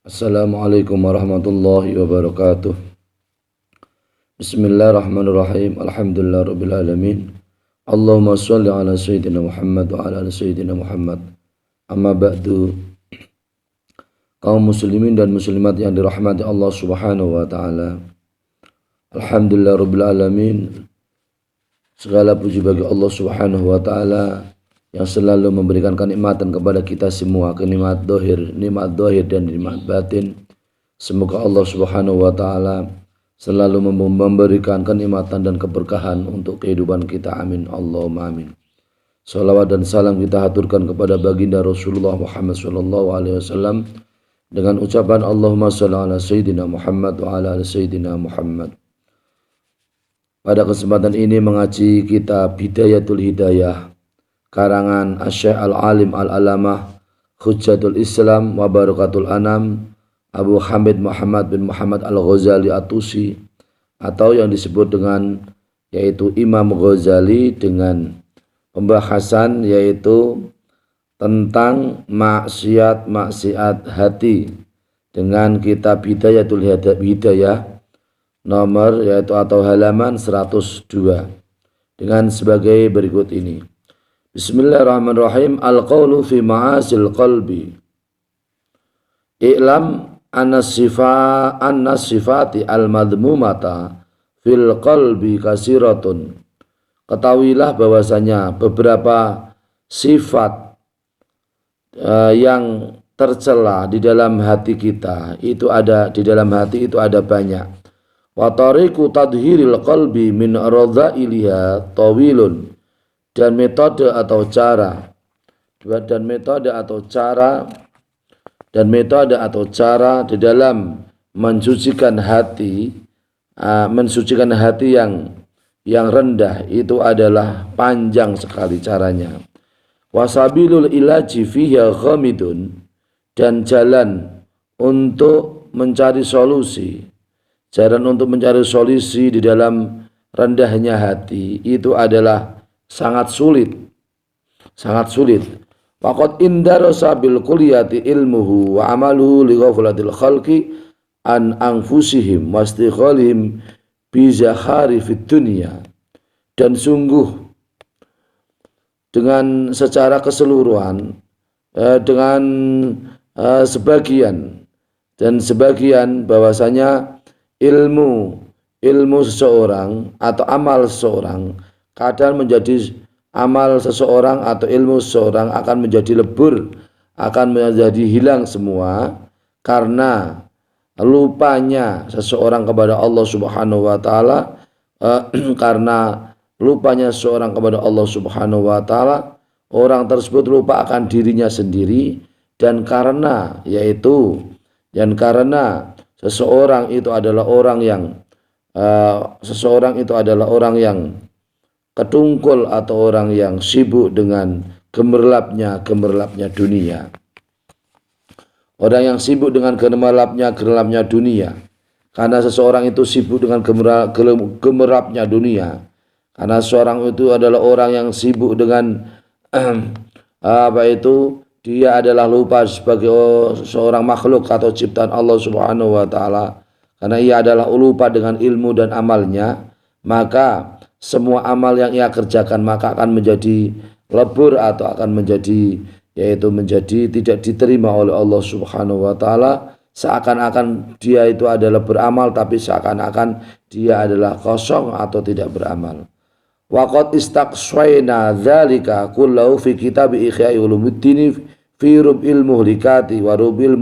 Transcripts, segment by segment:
Assalamualaikum warahmatullahi wabarakatuh. Bismillahirrahmanirrahim. Alhamdulillahirabbil alamin. Allahumma shalli ala sayyidina Muhammad wa ala ali sayyidina Muhammad. Amma ba'du. Kaum muslimin dan muslimat yang dirahmati Allah Subhanahu wa taala. Alhamdulillahirabbil alamin. Segala puji bagi Allah Subhanahu wa taala yang selalu memberikan kenikmatan kepada kita semua, nikmat zahir dan nikmat batin. Semoga Allah Subhanahu wa taala selalu memberikan kenikmatan dan keberkahan untuk kehidupan kita. Amin. Allahumma amin. Salawat dan salam kita haturkan kepada baginda Rasulullah Muhammad sallallahu alaihi wasallam dengan ucapan Allahumma shalli ala sayyidina Muhammad wa ala ali sayyidina Muhammad. Pada kesempatan ini mengaji kitab Bidayatul Hidayah karangan Asy-Syaikh Al-Alim Al-Alamah Hujjatul Islam wa Barakatul Anam Abu Hamid Muhammad bin Muhammad Al-Ghazali At-Tusi, atau yang disebut dengan yaitu Imam Ghazali, dengan pembahasan yaitu tentang maksiat hati dengan kitab Bidayatul Hidayah nomor yaitu atau halaman 102 dengan sebagai berikut ini. Bismillahirrahmanirrahim. Al-qawlu fi ma'asil qalbi. I'lam anna sifati al-madmumata fil qalbi kasiratun. Ketahuilah bahwasanya beberapa sifat yang tercela di dalam hati kita itu ada, di dalam hati itu ada banyak. Wa tariqu tadhhiril qalbi min radha'iliha tawilun. Dan metode atau cara di dalam mensucikan hati yang rendah itu adalah panjang sekali caranya. Wasabilul ilaji fiha ghamidun, dan jalan untuk mencari solusi di dalam rendahnya hati itu adalah sangat sulit. Faqad indarasa bil kulliyati ilmuhu wa amaluhu li ghaflatil khalqi an anfusihim wastighalihim bi zahari fid dunya. Dan sungguh dengan secara keseluruhan dengan sebagian bahwasanya ilmu seseorang atau amal seseorang kadang menjadi amal seseorang atau ilmu seseorang akan menjadi lebur, akan menjadi hilang semua karena lupanya seseorang kepada Allah Subhanahu wa taala. Karena lupanya seseorang kepada Allah Subhanahu wa taala, orang tersebut lupa akan dirinya sendiri, dan karena seseorang itu adalah orang yang ketungkul atau orang yang sibuk dengan gemerlapnya dunia. Orang yang sibuk dengan gemerlapnya dunia. Karena seseorang itu sibuk dengan gemerlapnya dunia. Karena seorang itu adalah orang yang sibuk dengan dia adalah lupa sebagai seorang makhluk atau ciptaan Allah Subhanahu wa taala. Karena ia adalah lupa dengan ilmu dan amalnya, maka semua amal yang ia kerjakan maka akan menjadi lebur atau akan menjadi tidak diterima oleh Allah Subhanahu wa taala, seakan-akan dia itu adalah beramal tapi seakan-akan dia adalah kosong atau tidak beramal. Wa qad istaqsayna dzalika kullahu fi kitab Ihya Ulumuddin fi rubil muhlikati wa rubil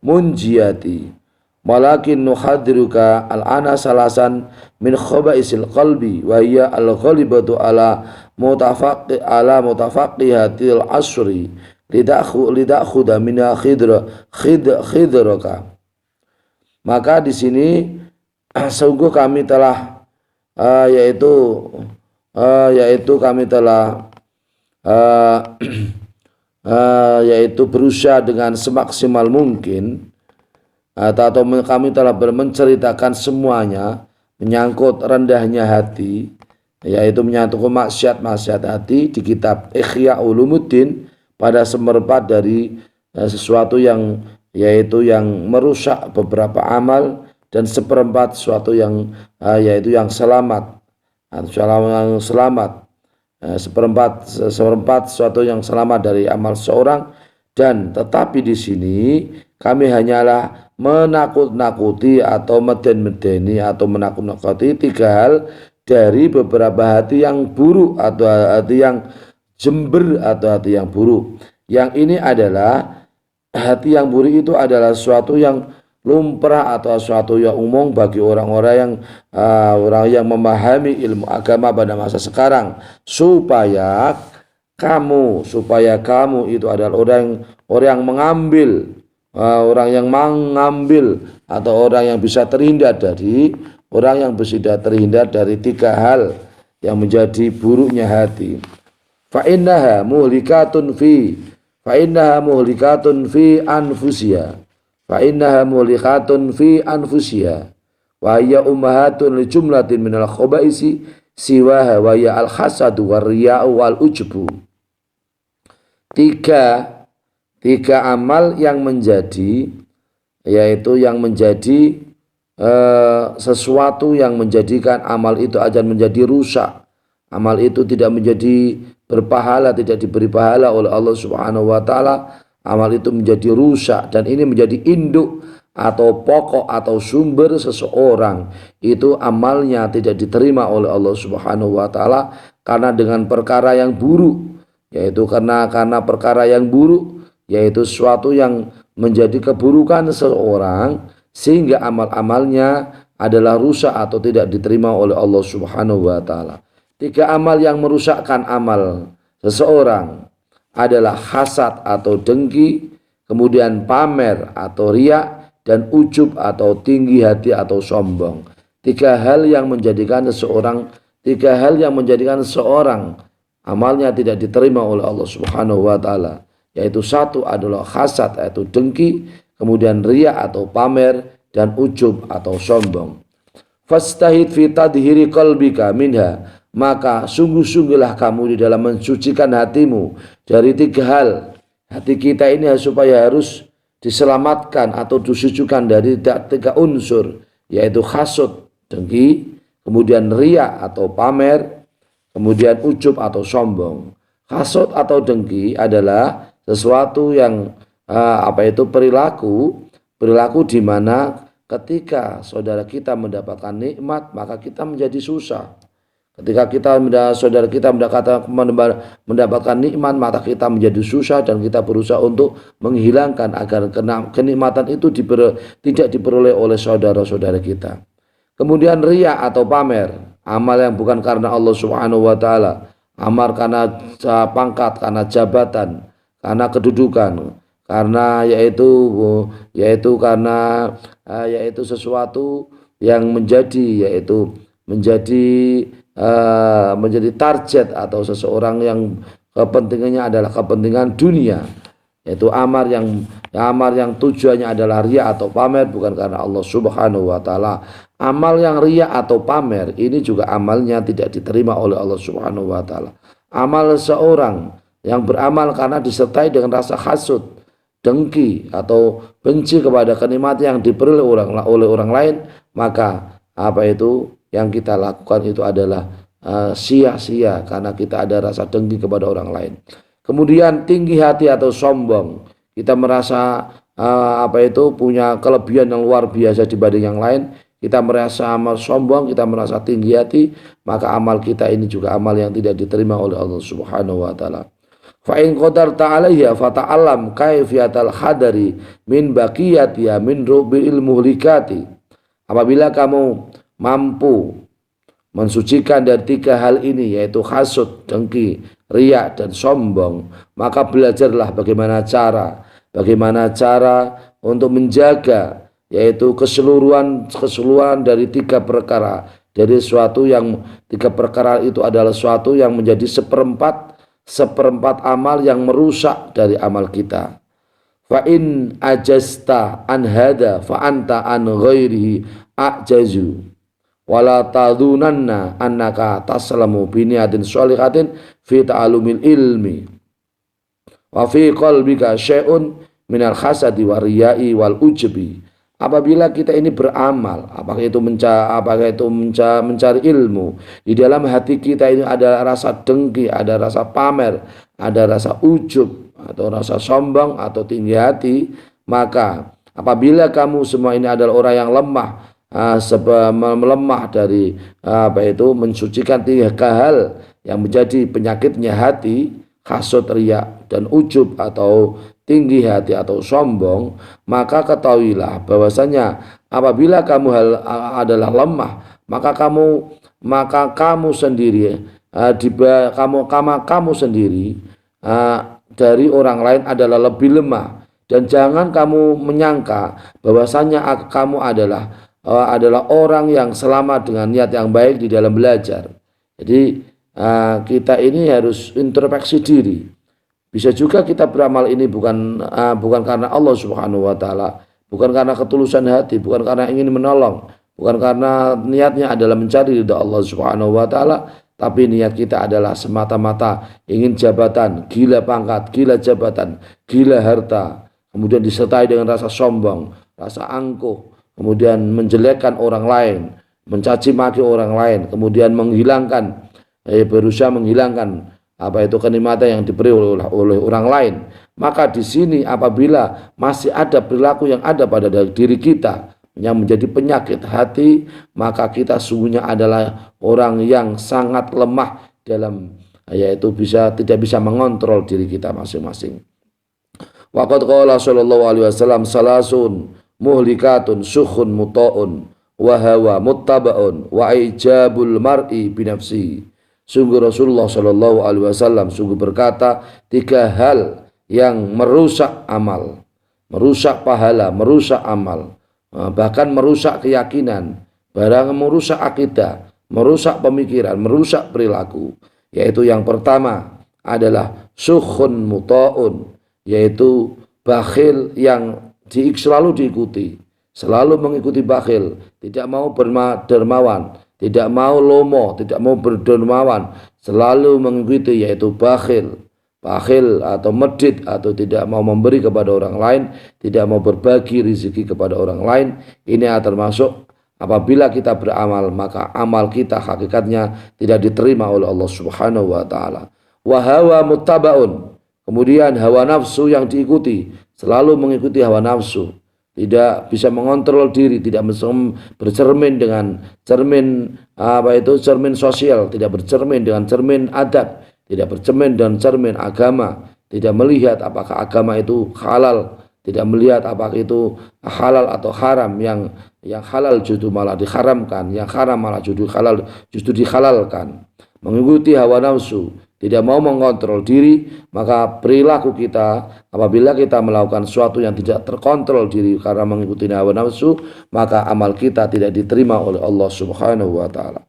munjiyati. Walakin nuhadiruka al-ana salasan min khaba'isil qalbi wa hiya al-ghalibatu ala mutafaqihatil asri lidakhuda minha khidraka. Maka di sini sungguh kami telah berusaha dengan semaksimal mungkin, atau kami telah menceritakan semuanya menyangkut rendahnya hati, yaitu menyangkut maksiat hati di kitab Ihya Ulumuddin pada semerpat dari sesuatu yang yaitu yang merusak beberapa amal, dan seperempat suatu yang yaitu yang selamat, yang selamat, seperempat suatu yang selamat dari amal seorang. Dan tetapi di sini kami hanyalah menakut-nakuti atau meden-medeni atau menakut-nakuti 3 hal dari beberapa hati yang buruk atau hati yang jember atau hati yang buruk. Yang ini adalah hati yang buruk itu adalah suatu yang lumrah atau suatu yang umum bagi orang-orang yang memahami ilmu agama pada masa sekarang, supaya kamu itu adalah orang yang mengambil atau orang yang bisa terhindar dari 3 hal yang menjadi buruknya hati. Fa innaha muhlikatun fi anfusiha wa hiya ummahatun li jumlatin minal khaba'isi siwaha wa hiya al-hasadu war riya'u wal ujbu. Tiga amal yang menjadi, yaitu yang menjadi sesuatu yang menjadikan amal itu akan menjadi rusak. Amal itu tidak menjadi berpahala, tidak diberi pahala oleh Allah Subhanahu wa taala. Amal itu menjadi rusak, dan ini menjadi induk atau pokok atau sumber seseorang itu amalnya tidak diterima oleh Allah Subhanahu wa taala karena dengan perkara yang buruk, yaitu karena perkara yang buruk, yaitu sesuatu yang menjadi keburukan seseorang sehingga amal-amalnya adalah rusak atau tidak diterima oleh Allah Subhanahu wa taala. 3 amal yang merusakkan amal seseorang adalah hasad atau dengki, kemudian pamer atau riya, dan ujub atau tinggi hati atau sombong. 3 hal yang menjadikan seseorang amalnya tidak diterima oleh Allah Subhanahu wa taala, yaitu 1 adalah hasad atau dengki, kemudian riya atau pamer, dan ujub atau sombong. Fastahid fi tadhiri qalbika minha, maka sungguh-sungguhlah kamu di dalam mensucikan hatimu dari 3 hal. Hati kita ini supaya harus diselamatkan atau disucikan dari 3 unsur, yaitu hasud, dengki, kemudian riya atau pamer, kemudian ujub atau sombong. Hasud atau dengki adalah sesuatu yang perilaku di mana ketika saudara kita mendapatkan nikmat maka kita menjadi susah. Ketika saudara kita mendapatkan nikmat maka kita menjadi susah, dan kita berusaha untuk menghilangkan agar kenikmatan itu tidak diperoleh oleh saudara-saudara kita. Kemudian riya atau pamer, amal yang bukan karena Allah Subhanahu wa taala, amal karena pangkat, karena jabatan, karena kedudukan, karena yaitu sesuatu yang menjadi target atau seseorang yang kepentingannya adalah kepentingan dunia, yaitu amar yang tujuannya adalah riya atau pamer bukan karena Allah Subhanahu wa taala. Amal yang riya atau pamer ini juga amalnya tidak diterima oleh Allah Subhanahu wa taala. Amal seorang yang beramal karena disertai dengan rasa hasud, dengki atau benci kepada kenikmatan yang diperoleh oleh orang lain, maka yang kita lakukan itu adalah sia-sia karena kita ada rasa dengki kepada orang lain. Kemudian tinggi hati atau sombong, kita merasa punya kelebihan yang luar biasa dibanding yang lain, kita merasa sombong, kita merasa tinggi hati, maka amal kita ini juga amal yang tidak diterima oleh Allah Subhanahu wa taala. Fa in qadarta 'alaiha fata'allam kaifiyatal hadari min baqiyatiha min rubil muhlikati. Apabila kamu mampu mensucikan dari 3 hal ini, yaitu hasud, dengki, riya, dan sombong, maka belajarlah bagaimana cara untuk menjaga, yaitu keseluruhan dari 3 perkara. Dari suatu yang 3 perkara itu adalah suatu yang menjadi seperempat amal yang merusak dari amal kita. Fa in ajasta an hada fa anta an ghairihi ajazu wala tadunanna annaka taslamu bi niyatin sholihatin fi ta'allumil ilmi wa fi qalbika syai'un minal hasadi wariyai wal ujbi. Apabila kita ini beramal, apakah itu mencari ilmu, di dalam hati kita ini ada rasa dengki, ada rasa pamer, ada rasa ujub atau rasa sombong atau tinggi hati, maka apabila kamu semua ini adalah orang yang melemah dari mensucikan 3 hal yang menjadi penyakitnya hati, hasud, riya, dan ujub atau tinggi hati atau sombong, maka ketahuilah bahwasanya apabila kamu adalah lemah, maka kamu sendiri kamu sendiri dari orang lain adalah lebih lemah. Dan jangan kamu menyangka bahwasanya kamu adalah orang yang selamat dengan niat yang baik di dalam belajar. Jadi kita ini harus introspeksi diri. Bisa juga kita beramal ini bukan karena Allah Subhanahu wa taala, bukan karena ketulusan hati, bukan karena ingin menolong, bukan karena niatnya adalah mencari ridha Allah Subhanahu wa taala, tapi niat kita adalah semata-mata ingin jabatan, gila pangkat, gila jabatan, gila harta, kemudian disertai dengan rasa sombong, rasa angkuh, kemudian menjelekkan orang lain, mencaci maki orang lain, kemudian berusaha menghilangkan kenikmatan yang diberi oleh orang lain. Maka di sini apabila masih ada perilaku yang ada pada diri kita yang menjadi penyakit hati, maka kita sungguhnya adalah orang yang sangat lemah dalam tidak bisa mengontrol diri kita masing-masing. Waqad qala sallallahu alaihi wasallam salasun muhlikatun sukhun muta'un wa hawa muttabaun wa ijabul mar'i binafsihi. Sungguh Rasulullah Shallallahu Alaihi Wasallam sungguh berkata 3 hal yang merusak amal, merusak pahala, merusak amal, bahkan merusak keyakinan, merusak akidah, merusak pemikiran, merusak perilaku. Yaitu yang pertama adalah sukhun muta'un, yaitu bakhil yang selalu diikuti, selalu mengikuti bakhil, tidak mau dermawan, tidak mau lomo, tidak mau berdermawan, selalu mengikuti, yaitu bakhil atau medit, atau tidak mau memberi kepada orang lain, tidak mau berbagi rezeki kepada orang lain. Ini termasuk apabila kita beramal, maka amal kita hakikatnya tidak diterima oleh Allah Subhanahu wa taala. Wa hawa muttabaun, kemudian hawa nafsu yang diikuti, selalu mengikuti hawa nafsu, tidak bisa mengontrol diri, tidak bercermin dengan cermin sosial, tidak bercermin dengan cermin adat, tidak bercermin dengan cermin agama, tidak melihat apakah agama itu halal, tidak melihat apakah itu halal atau haram, yang halal justru malah diharamkan, yang haram malah justru dihalalkan. Mengikuti hawa nafsu, tidak mau mengontrol diri, maka perilaku kita apabila kita melakukan sesuatu yang tidak terkontrol diri karena mengikuti hawa nafsu, maka amal kita tidak diterima oleh Allah Subhanahu wa taala.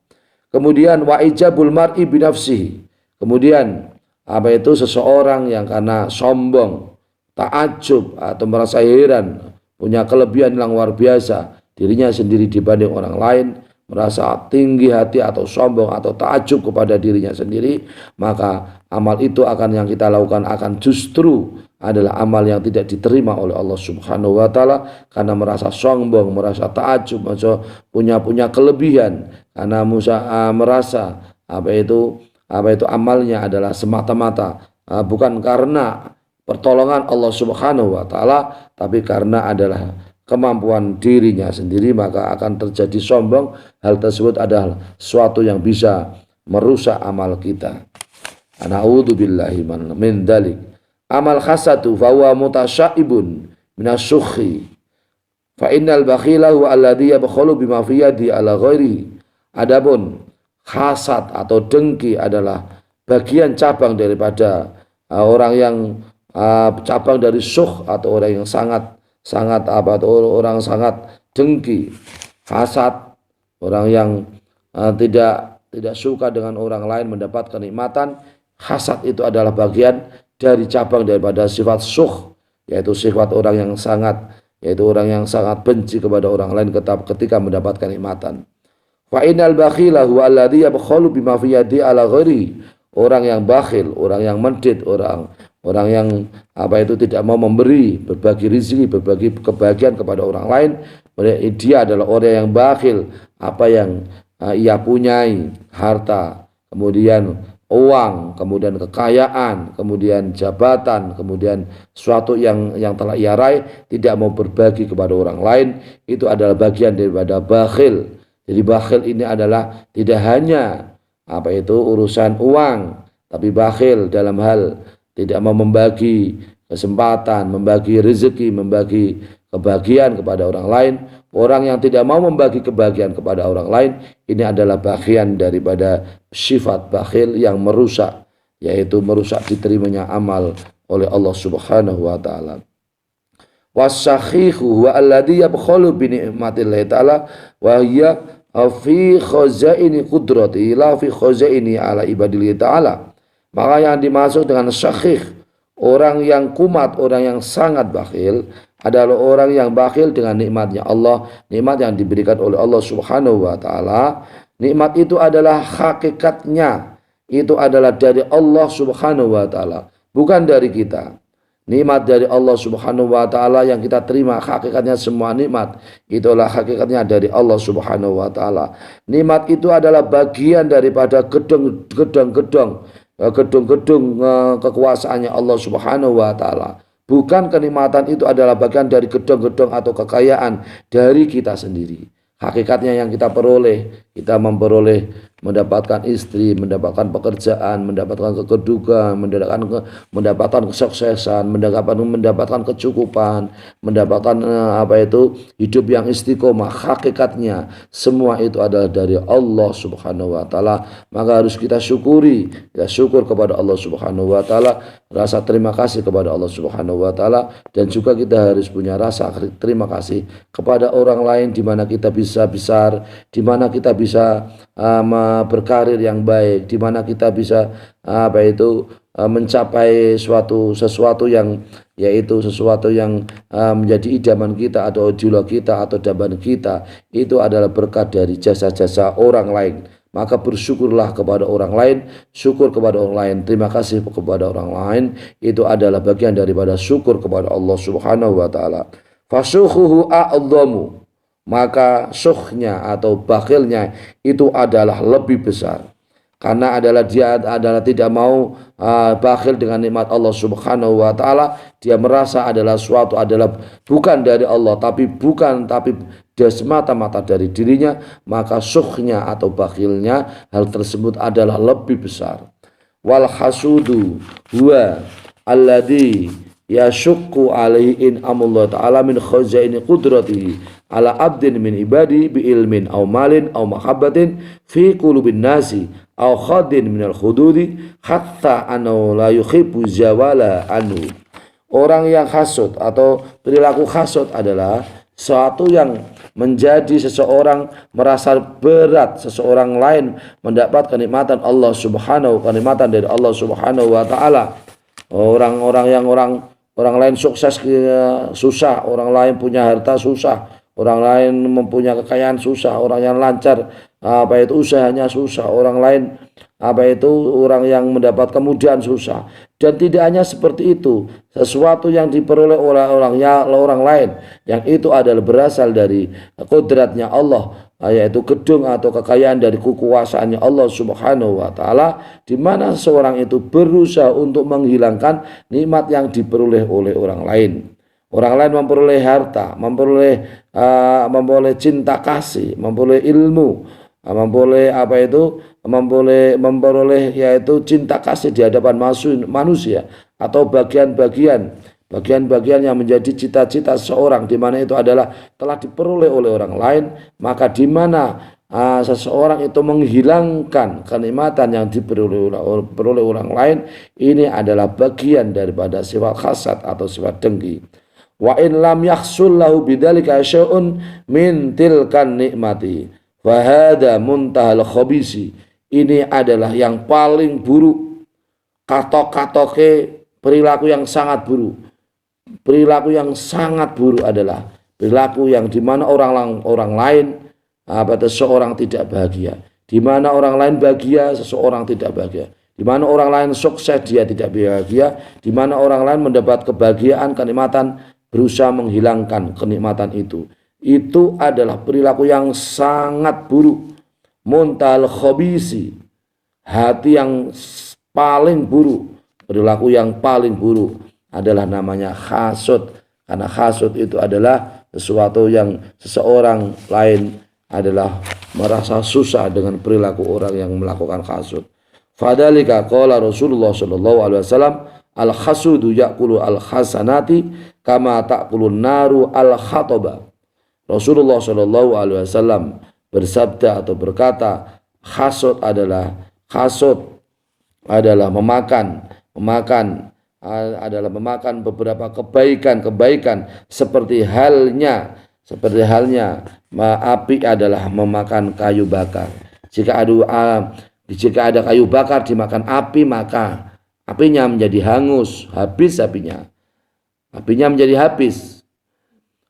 Kemudian wa ijabul mar'i binafsihi. Kemudian seseorang yang karena sombong, ta'ajub atau merasa heran, punya kelebihan yang luar biasa dirinya sendiri dibanding orang lain, merasa tinggi hati atau sombong atau ta'ajub kepada dirinya sendiri, maka amal itu yang kita lakukan akan justru adalah amal yang tidak diterima oleh Allah Subhanahu wa taala, karena merasa sombong, merasa ta'ajub, punya kelebihan, karena merasa amalnya adalah semata-mata bukan karena pertolongan Allah Subhanahu wa taala, tapi karena adalah kemampuan dirinya sendiri, maka akan terjadi sombong. Hal tersebut adalah sesuatu yang bisa merusak amal kita. A'udzubillahi min dzalik. Amal khasatu fa huwa mutasyaibun minasyukhi. Fa innal bakhila huwa alladhi yabkhulu bima fi yadi ala ghairi. Adapun hasad atau dengki adalah bagian cabang daripada orang yang cabang dari syukh, atau orang yang sangat orang sangat dengki, hasad, orang yang tidak suka dengan orang lain mendapat kenikmatan. Hasad itu adalah bagian dari cabang daripada sifat syukh, yaitu sifat orang yang sangat benci kepada orang lain ketika mendapat kenikmatan. Fa innal bakhila huwa alladhi yabkhulu bima fi yadi ala ghairi. Orang yang bakhil, orang yang medit, orang orang yang tidak mau memberi, berbagi rezeki, berbagi kebahagiaan kepada orang lain, dia adalah orang yang bakhil. Apa yang ia punyai, harta, kemudian uang, kemudian kekayaan, kemudian jabatan, kemudian sesuatu yang telah ia raih, tidak mau berbagi kepada orang lain, itu adalah bagian daripada bakhil. Jadi bakhil ini adalah tidak hanya urusan uang, tapi bakhil dalam hal tidak mau membagi kesempatan, membagi rezeki, membagi kebahagiaan kepada orang lain. Orang yang tidak mau membagi kebahagiaan kepada orang lain, ini adalah bagian daripada sifat bakhil yang merusak, yaitu merusak diterimanya amal oleh Allah Subhanahu wa taala. Wasakhihu huwa alladhi yabkhalu bi ni'matillahi ta'ala wa hiya fi khazaini qudrati la fi khazaini ala ibadillahi ta'ala. Maka yang dimaksud dengan syakhih, orang yang kumat, orang yang sangat bakhil, adalah orang yang bakhil dengan nikmatnya Allah, nikmat yang diberikan oleh Allah Subhanahu wa taala. Nikmat itu adalah hakikatnya, itu adalah dari Allah Subhanahu wa taala, bukan dari kita. Nikmat dari Allah Subhanahu wa taala yang kita terima, hakikatnya semua nikmat itulah hakikatnya dari Allah Subhanahu wa taala. Nikmat itu adalah bagian daripada gedung-gedung kekuasaannya Allah Subhanahu wa taala. Bukan kenikmatan itu adalah bagian dari gedung-gedung atau kekayaan dari kita sendiri. Hakikatnya yang kita peroleh, kita mendapatkan istri, mendapatkan pekerjaan, mendapatkan kedudukan, mendapatkan kesuksesan, mendapatkan kecukupan, mendapatkan hidup yang istiqomah. Hakikatnya semua itu adalah dari Allah Subhanahu wa taala. Maka harus kita syukuri, ya syukur kepada Allah Subhanahu wa taala, rasa terima kasih kepada Allah Subhanahu wa taala, dan juga kita harus punya rasa terima kasih kepada orang lain di mana kita bisa besar, di mana kita bisa berkarir yang baik, di mana kita bisa mencapai sesuatu yang menjadi idaman kita atau ideologi kita atau dambaan kita. Itu adalah berkat dari jasa-jasa orang lain. Maka bersyukurlah kepada orang lain, syukur kepada orang lain, terima kasih kepada orang lain, itu adalah bagian daripada syukur kepada Allah Subhanahu wa taala. Fasukhuhu a'dhamu, maka syukhnya atau bakhilnya itu adalah lebih besar, karena dia adalah tidak mau bakhil dengan nikmat Allah Subhanahu wa taala. Dia merasa adalah suatu adalah bukan dari Allah, tapi dia semata-mata dari dirinya, maka syukhnya atau bakhilnya hal tersebut adalah lebih besar. Wal hasudu huwa alladhi yashukku alaihi in amullah ta'ala min khazaini qudratihi ala abdin min ibadi bi ilmin aw malin aw mahabbatin fi qulubin nasi aw khadin minal khududi hatta anau la yuhibbu zawala anhu. Orang yang hasud atau perilaku hasud adalah suatu yang menjadi seseorang merasa berat seseorang lain mendapat kenikmatan Allah Subhanahu, kenikmatan dari Allah Subhanahu wa taala. Orang lain sukses susah, orang lain punya harta susah, orang lain mempunyai kekayaan susah, orang yang lancar usahanya susah, orang lain orang yang mendapat kemudahan susah. Dan tidak hanya seperti itu, sesuatu yang diperoleh oleh orang lain yang itu adalah berasal dari kodratnya Allah, yaitu gedung atau kekayaan dari kekuasaannya Allah Subhanahu wa taala, di mana seorang itu berusaha untuk menghilangkan nikmat yang diperoleh oleh orang lain. Orang lain memperoleh harta, memperoleh cinta kasih, memperoleh ilmu, memperoleh yaitu cinta kasih di hadapan manusia, atau bagian-bagian yang menjadi cita-cita seseorang, di mana itu adalah telah diperoleh oleh orang lain. Maka di mana seseorang itu menghilangkan kenikmatan yang diperoleh orang lain, ini adalah bagian daripada sifat hasad atau sifat dengki. Wa in lam yahsul lahu bidzalika syai'un min tilkan nikmati wa hadza muntahal khabisi. Ini adalah yang paling buruk, katok-katoke perilaku yang sangat buruk. Perilaku yang sangat buruk adalah perilaku yang di mana orang lain seseorang tidak bahagia, di mana orang lain bahagia seseorang tidak bahagia, Di mana orang lain sukses dia tidak bahagia, di mana orang lain mendapat kebahagiaan, kenikmatan, berusaha menghilangkan kenikmatan itu. Itu adalah perilaku yang sangat buruk. Muntal khabisi, hati yang paling buruk, perilaku yang paling buruk adalah namanya hasud. Karena hasud itu adalah sesuatu yang seseorang lain adalah merasa susah dengan perilaku orang yang melakukan hasud. Fadalika qala Rasulullah sallallahu alaihi wasallam, al hasudu ya'kulu al hasanati kama ta'kulun naru al khataba. Rasulullah sallallahu alaihi wasallam bersabda atau berkata, hasud adalah memakan beberapa kebaikan seperti halnya api adalah memakan kayu bakar. Jika ada kayu bakar dimakan api, maka apinya menjadi hangus, habis apinya menjadi habis.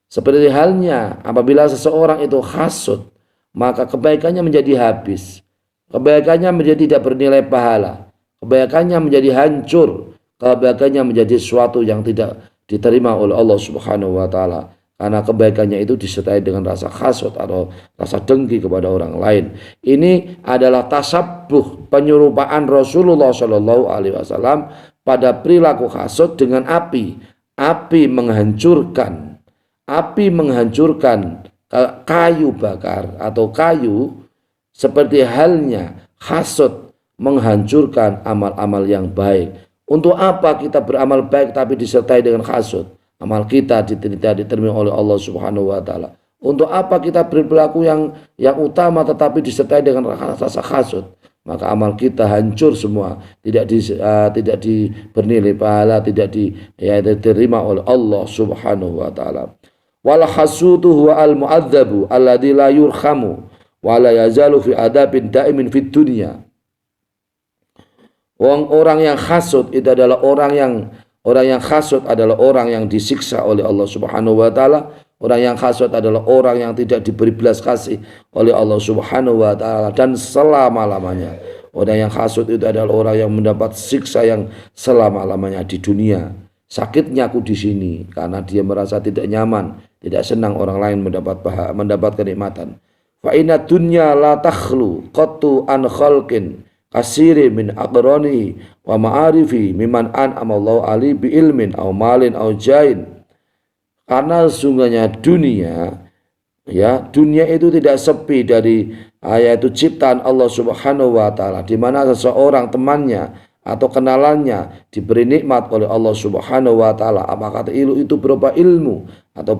Seperti halnya apabila seseorang itu hasud, maka kebaikannya menjadi habis, kebaikannya menjadi tidak bernilai pahala, kebaikannya menjadi hancur, kebaikannya menjadi sesuatu yang tidak diterima oleh Allah Subhanahu wa taala. Karena kebaikannya itu disertai dengan rasa hasud atau rasa dengki kepada orang lain. Ini adalah tasabbuh, penyerupaan Rasulullah Shallallahu Alaihi Wasallam pada perilaku hasud dengan api. Api menghancurkan kayu bakar atau kayu, seperti halnya hasud menghancurkan amal-amal yang baik. Untuk apa kita beramal baik tapi disertai dengan hasud? Amal kita tidak diterima oleh Allah Subhanahu wa taala. Untuk apa kita berperilaku yang utama tetapi disertai dengan rasa hasud? Maka amal kita hancur semua, tidak bernilai pahala, tidak diterima oleh Allah Subhanahu wa taala. Wal hasudu huwa al mu'adzabu alladzi la yurhamu wa la yazalu fi adabin daimin fid dunya. Orang yang hasud itu adalah orang yang hasud adalah orang yang disiksa oleh Allah Subhanahu wa taala. Orang yang hasud adalah orang yang tidak diberi belas kasih oleh Allah Subhanahu wa taala dan selama-lamanya. Orang yang hasud itu adalah orang yang mendapat siksa yang selama-lamanya di dunia. Sakitnya aku di sini karena dia merasa tidak nyaman, tidak senang orang lain mendapat kenikmatan. Fa inna dunya la takhlu qattu an khalqin kasiri min aqrani wa ma'arifi mimman an'amallahu ali bi ilmin aw malin aw jain. Karena sungguhnya dunia itu tidak sepi dari yaitu ciptaan Allah Subhanahu wa taala, di mana seseorang temannya atau kenalannya diberi nikmat oleh Allah Subhanahu wa taala, apakah itu berupa ilmu atau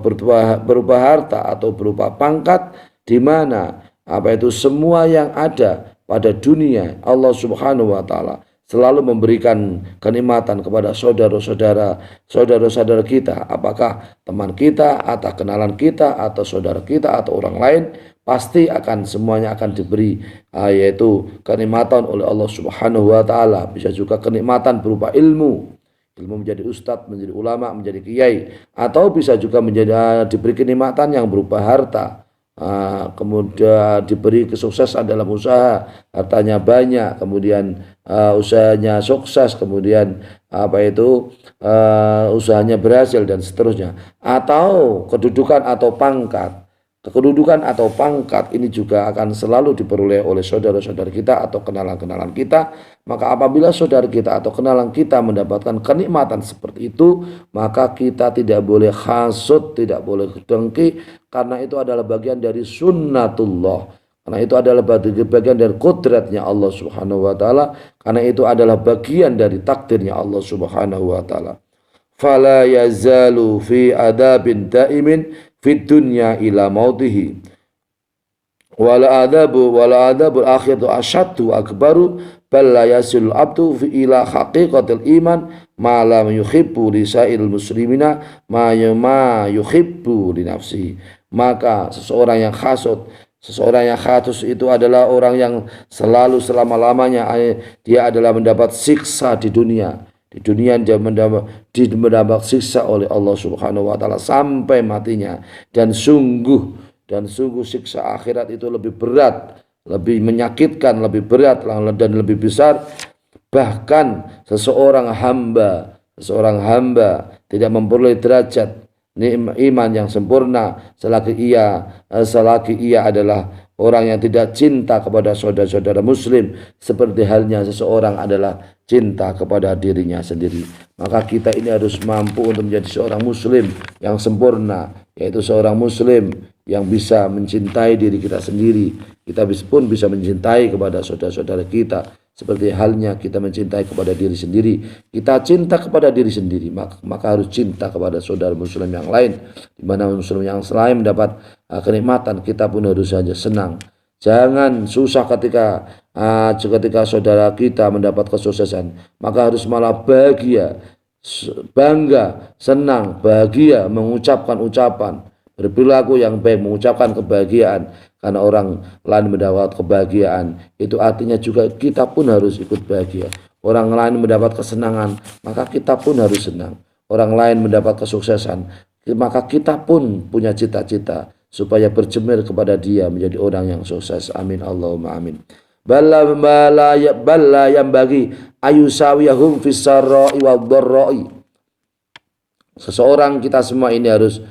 berupa harta atau berupa pangkat, di mana semua yang ada pada dunia Allah Subhanahu wa taala selalu memberikan kenikmatan kepada saudara-saudara kita, apakah teman kita atau kenalan kita atau saudara kita atau orang lain, pasti semuanya akan diberi yaitu kenikmatan oleh Allah Subhanahu wa taala. Bisa juga kenikmatan berupa ilmu menjadi ustadz, menjadi ulama, menjadi kiai, atau bisa juga diberi kenikmatan yang berupa harta. Kemudian diberi kesuksesan dalam usaha, hartanya banyak, kemudian usahanya sukses, kemudian usahanya berhasil dan seterusnya, atau kedudukan atau pangkat. Kedudukan atau pangkat ini juga akan selalu diperoleh oleh saudara-saudara kita atau kenalan-kenalan kita. Maka apabila saudara kita atau kenalan kita mendapatkan kenikmatan seperti itu, maka kita tidak boleh hasud, tidak boleh dengki, karena itu adalah bagian dari sunnatullah. Karena itu adalah bagian dari kodratnya Allah Subhanahu wa taala, karena itu adalah bagian dari takdirnya Allah Subhanahu wa taala. Fala yazalu fi adabin daimin fid dunya ila mautihi wala adabul akhiratu asyaddu akbaru bal la yasul abdu fi ila haqiqatil iman ma lam yuhibbu li sa'il muslimina ma yuhibbu li nafsihi. Maka seseorang yang hasud itu adalah orang yang selalu selama-lamanya dia adalah mendapat siksa di dunia. Di dunia dia mendapat siksa oleh Allah Subhanahu wa taala sampai matinya, dan sungguh siksa akhirat itu lebih berat, lebih menyakitkan, lebih berat dan lebih besar Bahkan seseorang hamba tidak memperoleh derajat iman yang sempurna selagi ia adalah orang yang tidak cinta kepada saudara-saudara muslim, seperti halnya seseorang adalah cinta kepada dirinya sendiri. Maka kita ini harus mampu untuk menjadi seorang muslim yang sempurna, yaitu seorang muslim yang bisa mencintai diri kita sendiri. Kita pun bisa mencintai kepada saudara-saudara kita, seperti halnya kita mencintai kepada diri sendiri. Kita cinta kepada diri sendiri, maka harus cinta kepada saudara muslim yang lain. Di mana muslim yang lain mendapat kenikmatan, kita pun harus saja senang. Jangan susah ketika saudara kita mendapat kesuksesan, maka harus malah bahagia, bangga, senang, bahagia, mengucapkan ucapan berperilaku yang baik, mengucapkan kebahagiaan. Karena orang lain mendapat kebahagiaan, itu artinya juga kita pun harus ikut bahagia. Orang lain mendapat kesenangan, maka kita pun harus senang. Orang lain mendapat kesuksesan, maka kita pun punya cita-cita supaya berjemur kepada dia menjadi orang yang sukses. Amin Allahumma amin. Balla yang bagi ayusawiyahum fisarra'i wad-dharra'i. Seseorang, kita semua ini harus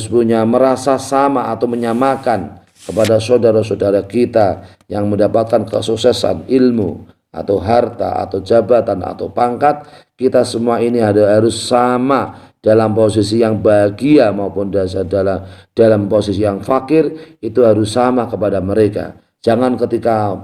punya merasa sama atau menyamakan kepada saudara-saudara kita yang mendapatkan kesuksesan, ilmu atau harta atau jabatan atau pangkat. Kita semua ini harus sama dalam posisi yang bahagia maupun dalam posisi yang fakir, itu harus sama kepada mereka. Jangan ketika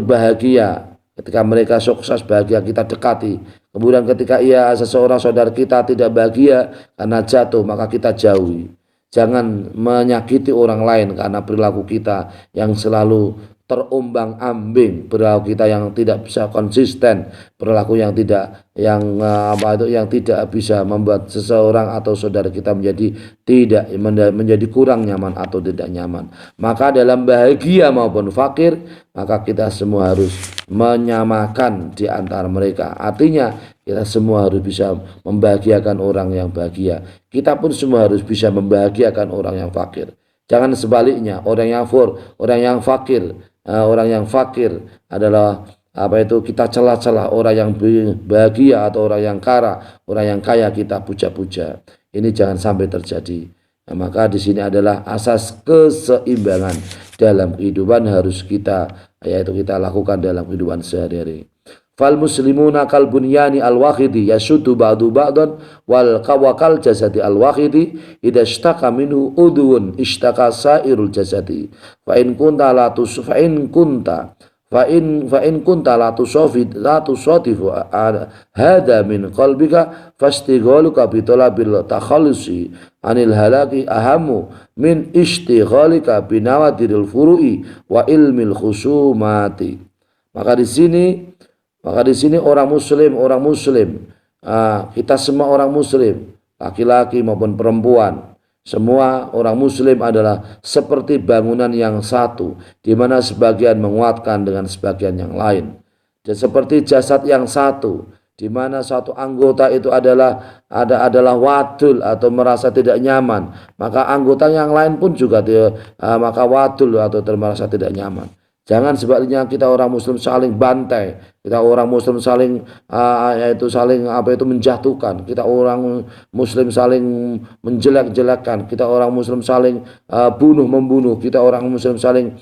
bahagia, ketika mereka sukses bahagia, kita dekati. Kemudian ketika seseorang saudara kita tidak bahagia karena jatuh, maka kita jauhi. Jangan menyakiti orang lain karena perilaku kita yang selalu terombang-ambing, perilaku kita yang tidak bisa konsisten, perilaku yang tidak bisa membuat seseorang atau saudara kita menjadi kurang nyaman atau tidak nyaman. Maka dalam bahagia maupun fakir, maka kita semua harus menyamakan di antara mereka. Artinya kita semua harus bisa membahagiakan orang yang bahagia. Kita pun semua harus bisa membahagiakan orang yang fakir. Jangan sebaliknya, orang yang fakir adalah kita celah-celah, orang yang bahagia atau orang yang kaya kita puja-puja. Ini jangan sampai terjadi. Maka di sini adalah asas keseimbangan dalam kehidupan harus kita lakukan dalam kehidupan sehari-hari. Fal muslimuna kal bunyani al wahidi yashuddu ba'du ba'dan wal kawakal jasadi al wahidi idza ishtaka minhu udhun ishtaka sairul jasadi fa in kunta la tusafid hada min qalbika fastighaluka bi talabil takhallusi anil halaki ahamu min ishtighalika bi nawadiril furu'i wa ilmil khusumati. Maka di sini orang muslim, kita semua orang muslim, laki-laki maupun perempuan, semua orang muslim adalah seperti bangunan yang satu, di mana sebagian menguatkan dengan sebagian yang lain. Dan seperti jasad yang satu, di mana satu anggota itu adalah wadul atau merasa tidak nyaman, maka anggota yang lain pun juga maka wadul atau merasa tidak nyaman. Jangan sebaliknya, kita orang muslim saling bantai, kita orang muslim saling menjatuhkan, kita orang muslim saling menjelek-jelekkan, kita orang muslim saling bunuh-membunuh, kita orang muslim saling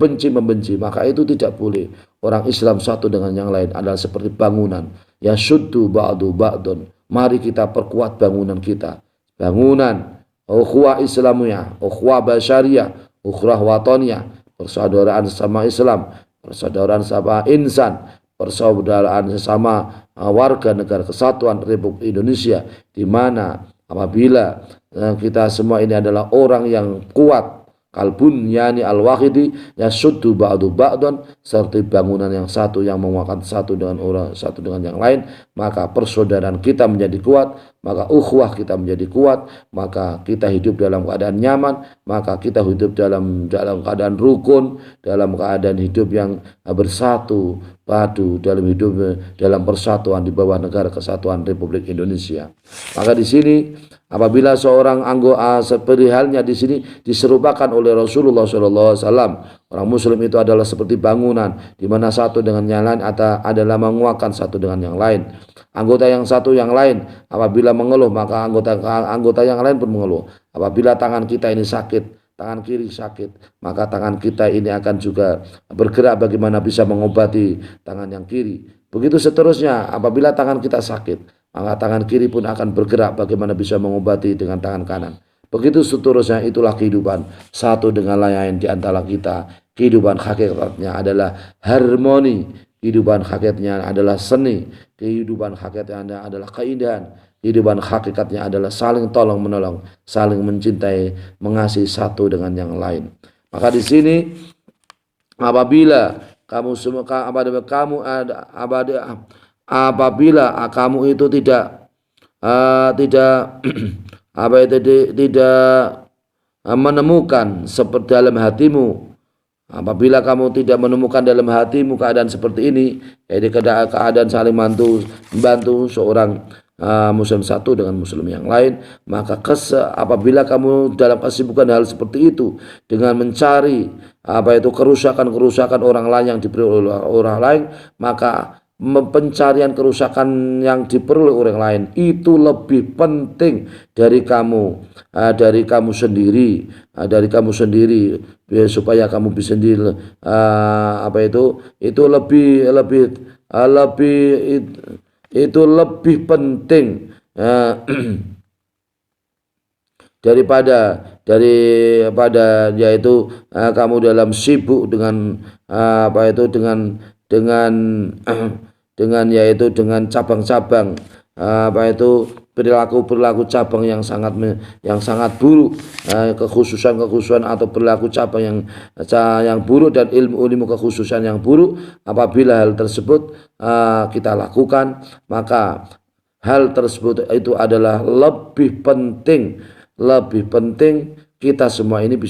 benci-membenci. Maka itu tidak boleh. Orang Islam satu dengan yang lain adalah seperti bangunan. Ya syuddu ba'du ba'dun. Mari kita perkuat bangunan kita. Bangunan ukhuwah Islamiyah, ukhuwah basyariyah, ukhuwah wataniyah. Persaudaraan sesama Islam, persaudaraan sesama insan, persaudaraan sesama warga negara kesatuan Republik Indonesia, di mana apabila kita semua ini adalah orang yang kuat, kalbun yani al-wahidi yasuddu ba'du ba'dan, seperti bangunan yang satu yang menguatkan satu dengan yang lain, maka persaudaraan kita menjadi kuat, maka ukhuwah kita menjadi kuat, maka kita hidup dalam keadaan nyaman, maka kita hidup dalam keadaan rukun, dalam keadaan hidup yang bersatu padu, dalam persatuan di bawah negara kesatuan Republik Indonesia. Maka di sini Apabila seorang anggota seperti halnya di sini diserupakan oleh Rasulullah SAW, orang Muslim itu adalah seperti bangunan di mana satu dengan yang lain adalah menguatkan satu dengan yang lain. Anggota yang satu yang lain apabila mengeluh maka anggota yang lain pun mengeluh. Apabila tangan kita ini sakit, tangan kiri sakit, maka tangan kita ini akan juga bergerak bagaimana bisa mengobati tangan yang kiri. Begitu seterusnya, apabila tangan kita sakit, maka tangan kiri pun akan bergerak bagaimana bisa mengobati dengan tangan kanan. Begitu seterusnya, itulah kehidupan satu dengan lain di antara kita. Kehidupan hakikatnya adalah harmoni, kehidupan hakikatnya adalah seni, kehidupan hakikatnya adalah keindahan, kehidupan hakikatnya adalah saling tolong menolong, saling mencintai, mengasihi satu dengan yang lain. Maka di sini apabila kamu semua apabila kamu itu tidak menemukan seperti dalam hatimu, apabila kamu tidak menemukan dalam hatimu keadaan seperti ini, yaitu keadaan saling membantu seorang muslim satu dengan muslim yang lain, maka apabila kamu dalam kesibukan hal seperti itu dengan mencari kerusakan orang lain yang diperoleh oleh orang lain, maka pencarian kerusakan yang diperoleh orang lain itu lebih penting dari kamu sendiri, supaya kamu bisa sendiri itu lebih penting daripada yaitu kamu dalam sibuk dengan dengan cabang-cabang perilaku cabang yang sangat buruk, kekhususan atau perilaku cabang yang buruk dan ilmu kekhususan yang buruk. Apabila hal tersebut kita lakukan, maka hal tersebut itu adalah lebih penting kita semua ini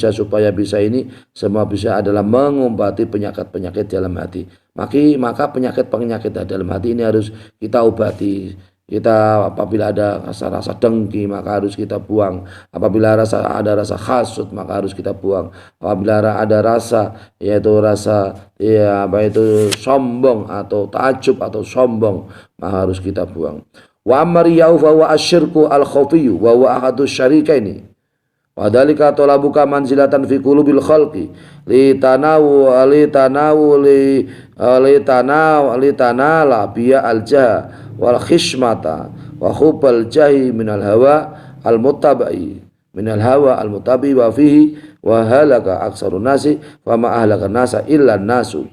semua bisa adalah mengobati penyakit dalam hati. Maka penyakit dalam hati ini harus kita obati. Apabila ada rasa dengki, maka harus kita buang. Apabila ada rasa hasud, maka harus kita buang. Apabila ada rasa sombong atau takjub atau sombong, maka harus kita buang. Wa amariyau fa wa asyirku al-khafiyyu wa huwa ahadus syarikaini. Wadhalika talabuka manzilatan fi qulubil khalqi litanala biya al-jah wal khishmata wa hubbal jahi minal hawa al-muttabi wa fihi wa halaka aksarun nasi wa ma ahlaka nasa illa nasu.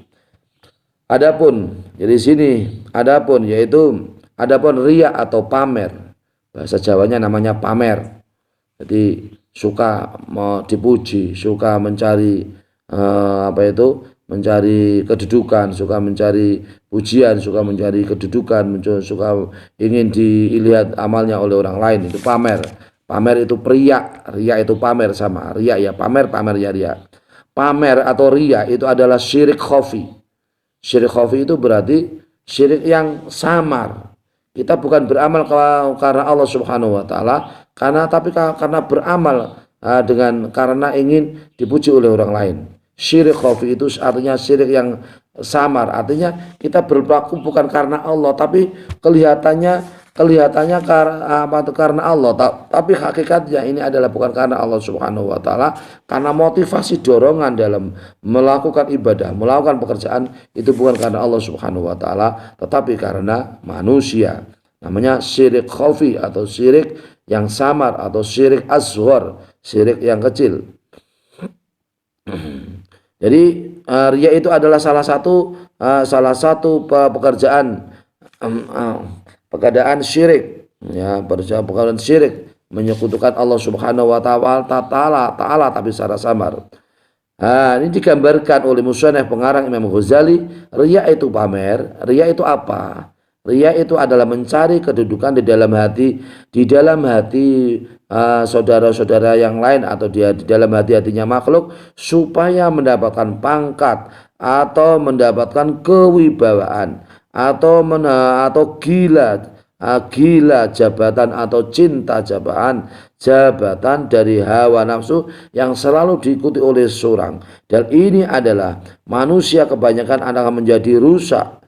Adapun riya atau pamer, bahasa Jawanya namanya pamer. Jadi suka mau dipuji, suka mencari mencari kedudukan, suka mencari pujian, suka mencari kedudukan, suka ingin dilihat amalnya oleh orang lain, itu pamer. Pamer itu riya itu pamer sama. Riya ya pamer ya riya. Pamer atau riya itu adalah syirik khafi. Syirik khafi itu berarti syirik yang samar. Kita bukan beramal karena Allah Subhanahu wa taala, karena beramal karena ingin dipuji oleh orang lain. Syirik khafi itu artinya syirik yang samar, artinya kita berlaku bukan karena Allah, tapi kelihatannya karena Allah, tapi hakikatnya ini adalah bukan karena Allah Subhanahu wa taala, karena motivasi dorongan dalam melakukan ibadah, melakukan pekerjaan itu bukan karena Allah Subhanahu wa taala, tetapi karena manusia. Namanya syirik khafi atau syirik yang samar atau syirik asghar, syirik yang kecil. Jadi riya itu adalah salah satu pekerjaan syirik, ya, pekerjaan syirik, menyekutukan Allah Subhanahu wa taala tapi secara samar. Ini digambarkan oleh musannif pengarang Imam Ghazali. Riya itu pamer. Riya itu apa? Riya itu adalah mencari kedudukan di dalam hati saudara-saudara yang lain atau di dalam hatinya makhluk, supaya mendapatkan pangkat atau mendapatkan kewibawaan atau gila gila jabatan atau cinta jabatan dari hawa nafsu yang selalu diikuti oleh seorang. Dan ini adalah manusia kebanyakan akan menjadi rusak.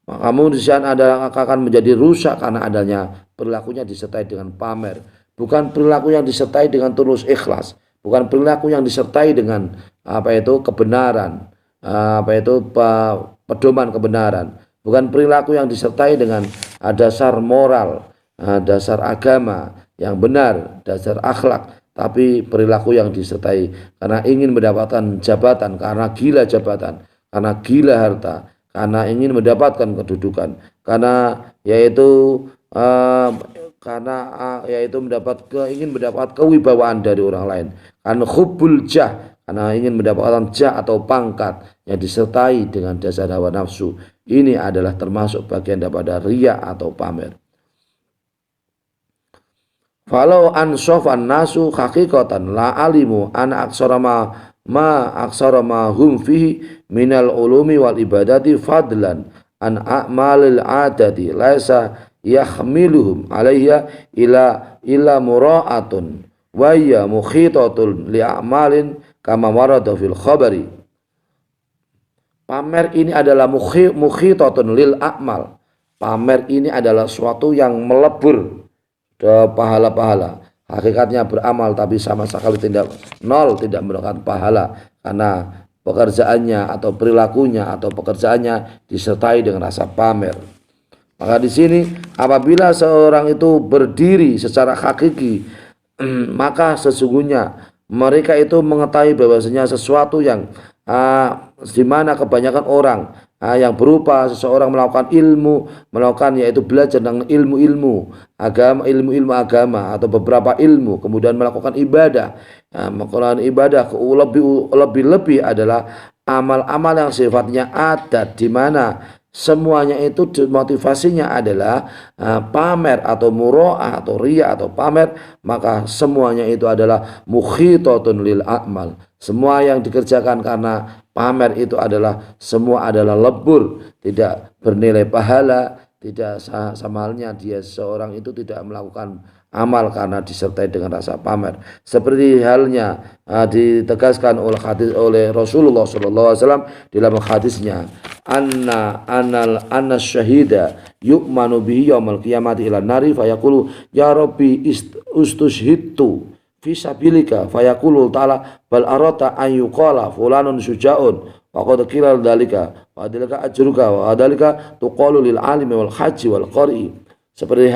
Maka manusia akan menjadi rusak karena adanya perilakunya disertai dengan pamer. Bukan perilaku yang disertai dengan tulus ikhlas. Bukan perilaku yang disertai dengan kebenaran, pedoman kebenaran. Bukan perilaku yang disertai dengan dasar moral, dasar agama yang benar, dasar akhlak, tapi perilaku yang disertai karena ingin mendapatkan jabatan, karena gila jabatan, karena gila harta, karena ingin mendapatkan kedudukan, karena yaitu ingin mendapat kewibawaan dari orang lain, karena hubbul jah, karena ingin mendapatkan jah atau pangkat yang disertai dengan dasar hawa nafsu. Ini adalah termasuk bagian daripada riya atau pamer. Falau ansofan nasu hakikatan la alimu ana aksara ma hum fihi minal ulumi wal ibadati fadlan an a'malil adati laisa yahmiluhum alaiya ila mura'atun wa ya mukhitatun li a'malin kama warada fil khabari. Pamer ini adalah mukhitatun lil a'mal. Pamer ini adalah suatu yang melebur ke pahala-pahala. Hakikatnya beramal tapi sama sekali tidak mendapatkan pahala karena pekerjaannya atau perilakunya atau pekerjaannya disertai dengan rasa pamer. Maka di sini apabila seorang itu berdiri secara hakiki, maka sesungguhnya mereka itu mengetahui bahwasanya sesuatu yang di mana kebanyakan orang yang berupa seseorang melakukan yaitu belajar tentang ilmu agama atau beberapa ilmu, kemudian melakukan ibadah. Melakukan ibadah lebih adalah amal-amal yang sifatnya adat, di mana semuanya itu motivasinya adalah pamer atau muro'ah atau riya atau pamer, maka semuanya itu adalah mukhitatun lil a'mal. Semua yang dikerjakan karena pamer itu semua adalah lebur, tidak bernilai pahala, tidak sama halnya dia seorang itu tidak melakukan amal karena disertai dengan rasa pamer. Seperti halnya ditegaskan oleh Rasulullah SAW dalam hadisnya, anna syahida yu'manu bihi yaumal qiyamati ila nari fayaqulu ya rabbi ustushhidtu fisabilika fayaqulu ta'ala bal arata an yuqala fulanun syuja'un wa qad qila dzalika wa dzalika ajruka wa dzalika tuqalu lil alimi wal haji wal qari. Seperti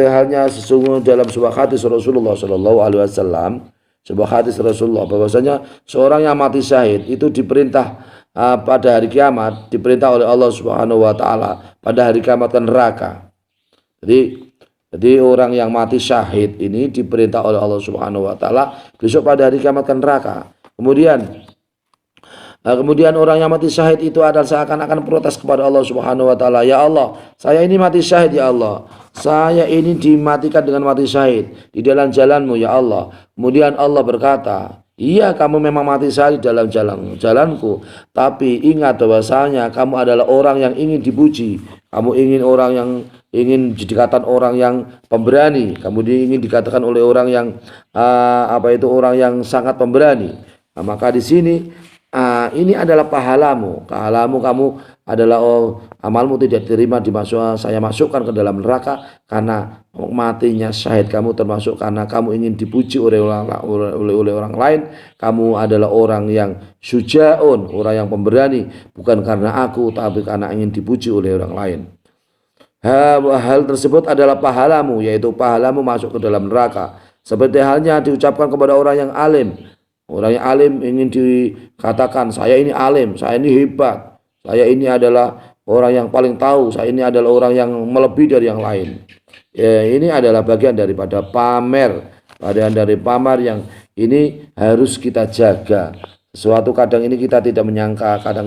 halnya sesungguhnya dalam sebuah hadis Rasulullah sallallahu alaihi wasallam, sebuah hadis Rasulullah bahwasanya seorang yang mati syahid itu diperintah pada hari kiamat, diperintah oleh Allah Subhanahu wa taala pada hari kiamat ke neraka. Jadi orang yang mati syahid ini diperintah oleh Allah Subhanahu wa taala besok pada hari kiamat ke neraka. Kemudian orang yang mati syahid itu adalah seakan-akan protes kepada Allah Subhanahu wa taala, ya Allah, saya ini mati syahid ya Allah. Saya ini dimatikan dengan mati syahid di dalam jalan-Mu ya Allah. Kemudian Allah berkata, iya kamu memang mati syahid dalam jalanku, tapi ingat bahwasanya kamu adalah orang yang ingin dipuji. Kamu ingin dikatakan orang yang pemberani. Kamu ingin dikatakan oleh orang yang orang yang sangat pemberani. Nah, maka di sini ini adalah pahalamu kamu adalah amalmu tidak diterima saya masukkan ke dalam neraka karena matinya syahid kamu, termasuk karena kamu ingin dipuji oleh orang lain. Kamu adalah orang yang syuja'un, orang yang pemberani, bukan karena aku tapi karena ingin dipuji oleh orang lain. Hal tersebut adalah pahalamu, yaitu pahalamu masuk ke dalam neraka. Seperti halnya diucapkan kepada orang yang alim. Orang yang alim ingin dikatakan, saya ini alim, saya ini hebat, saya ini adalah orang yang paling tahu, saya ini adalah orang yang melebihi dari yang lain. Ini adalah bagian daripada pamer, bagian dari pamer yang ini harus kita jaga. Sesuatu kadang ini kita tidak menyangka, kadang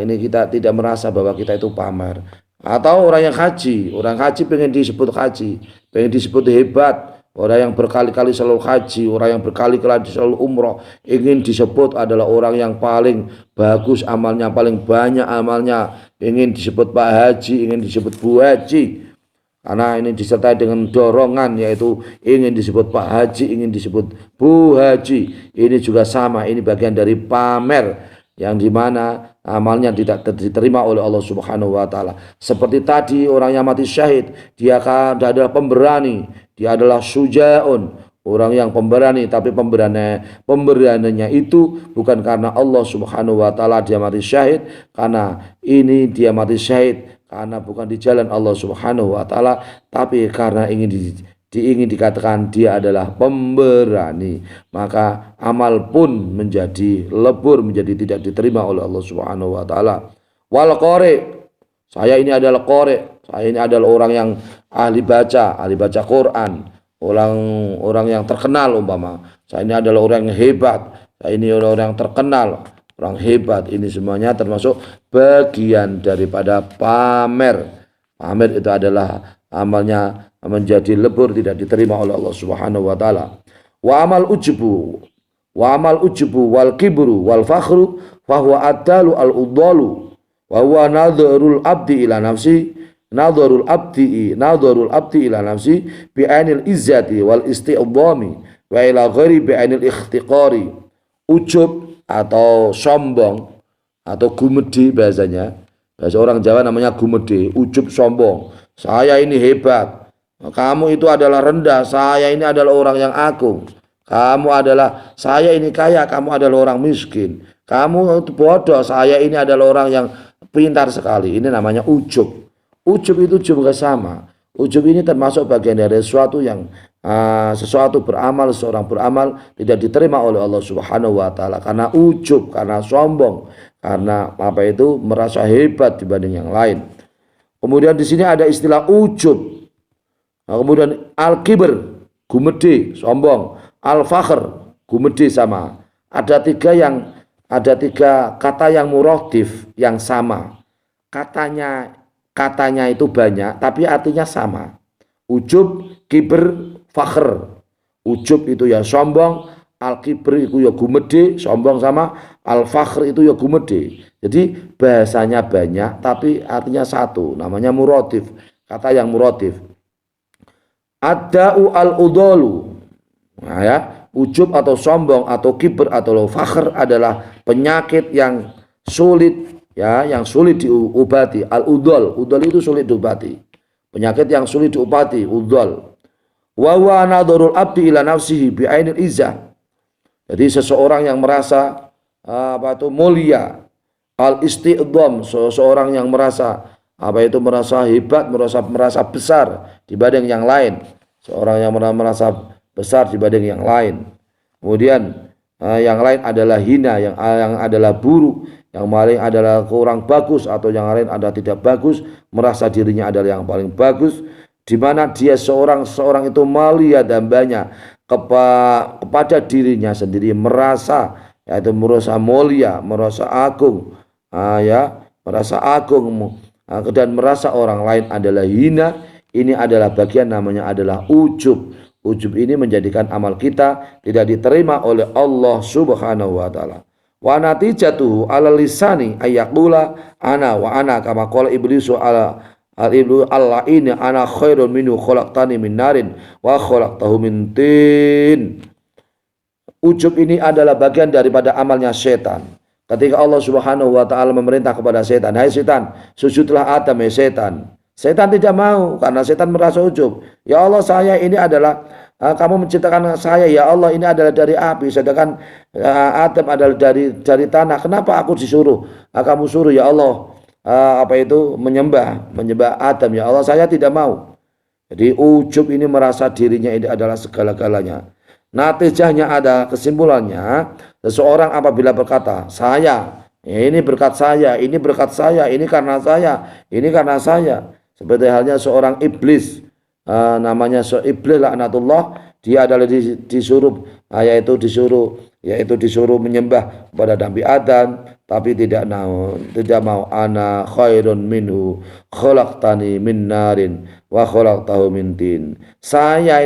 ini kita tidak merasa bahwa kita itu pamer. Atau orang haji pengen disebut haji, pengen disebut hebat. Orang yang berkali-kali selalu haji, orang yang berkali-kali selalu umroh, ingin disebut adalah orang yang paling bagus amalnya, paling banyak amalnya, ingin disebut Pak Haji, ingin disebut Bu Haji. Karena ini disertai dengan dorongan, yaitu ingin disebut Pak Haji, ingin disebut Bu Haji. Ini juga sama, ini bagian dari pamer yang dimana amalnya tidak diterima oleh Allah Subhanahu wa taala. Seperti tadi orang yang mati syahid, dia adalah pemberani, dia adalah syuja'un, orang yang pemberani, tapi pemberaniannya itu bukan karena Allah Subhanahu wa taala dia mati syahid, karena ini dia mati syahid karena bukan di jalan Allah Subhanahu wa taala, tapi karena ingin dikatakan dia adalah pemberani, maka amal pun menjadi lebur, menjadi tidak diterima oleh Allah Subhanahu wa taala. Wal qari, saya ini adalah qari, saya ini adalah orang yang ahli baca Quran, orang yang terkenal umpama. Saya ini adalah orang yang hebat, saya ini orang yang terkenal, orang hebat. Ini semuanya termasuk bagian daripada pamer. Pamer itu adalah amalnya menjadi lebur, tidak diterima oleh Allah Subhanahu wa taala. Wa amal ujbu wal kibru wal fakhru fa huwa adalu al udalu wa huwa nadharul abdi ila nafsi ila nafsi bi ainil izzati wal isti'dhami wa ila ghairi bi ainil ikhtiqari. Ujub atau sombong atau gumedi, bahasa orang Jawa namanya gumedi, ujub, sombong. Saya ini hebat, kamu itu adalah rendah, saya ini adalah orang yang agung. Kamu adalah, saya ini kaya, kamu adalah orang miskin. Kamu itu bodoh, saya ini adalah orang yang pintar sekali. Ini namanya ujub. Ujub itu juga sama. Ujub ini termasuk bagian dari sesuatu yang sesuatu beramal, seorang beramal tidak diterima oleh Allah Subhanahu wa taala karena ujub, karena sombong, karena merasa hebat dibanding yang lain. Kemudian di sini ada istilah ujub. Kemudian al-kibr, gumedi, sombong, al-fakhr, gumedi, sama. Ada tiga kata yang muradif yang sama. Katanya itu banyak tapi artinya sama. Ujub, kibr, fakhr. Ujub itu ya sombong, al-kibr itu ya gumedi, sombong, sama al-fakhr itu ya gumedi. Jadi bahasanya banyak tapi artinya satu, namanya muradif, kata yang muradif. Ad-da'u al-udalu. Nah ya, ujub atau sombong atau kibr atau fakhr adalah penyakit yang sulit, ya, yang sulit diobati. Al-udal, udal itu sulit diobati. Penyakit yang sulit diobati, udal. Wa huwa nadharul abdi ila nafsihi bi ainil izzah. Jadi seseorang yang merasa mulia, al-isti'dham, seseorang yang merasa merasa hebat, merasa besar dibanding yang lain. Seorang yang merasa besar dibanding yang lain. Kemudian yang lain adalah hina, yang adalah buruk, yang paling adalah kurang bagus, atau yang lain adalah tidak bagus, merasa dirinya adalah yang paling bagus, di mana dia seorang itu melihat dan banyak kepada dirinya sendiri, merasa, yaitu merasa mulia, merasa agung, merasa agung, dan merasa orang lain adalah hina. Ini adalah bagian namanya adalah ujub. Ujub ini menjadikan amal kita tidak diterima oleh Allah Subhanahu wa taala. Wa natijatuhu ala lisani ayaqula ana wa ana kama qala iblisu ala al-iblu Allah ini ana khairun minhu khalaqtani min narin wa khalaqtahu min tin. Ujub ini adalah bagian daripada amalnya setan. Ketika Allah Subhanahu wa taala memerintah kepada setan, "Hai setan, sujudlah Adam." Ya setan. Setan tidak mau karena setan merasa ujub. Ya Allah, saya ini adalah kamu menciptakan saya, ya Allah, ini adalah dari api, sedangkan Adam adalah dari tanah. Kenapa aku disuruh? Kamu suruh ya Allah menyembah Adam. Ya Allah, saya tidak mau. Jadi ujub ini merasa dirinya ini adalah segala-galanya. Natijahnya ada kesimpulannya, seseorang apabila berkata, saya, ini berkat saya, ini berkat saya, ini karena saya, ini karena saya. Seperti halnya seorang iblis, namanya iblis laknatullah, dia adalah disuruh menyembah kepada Nabi Adam, tapi tidak mau. Ana khairun minhu khalaqtani min narin wa khalaqtahu min tin. Saya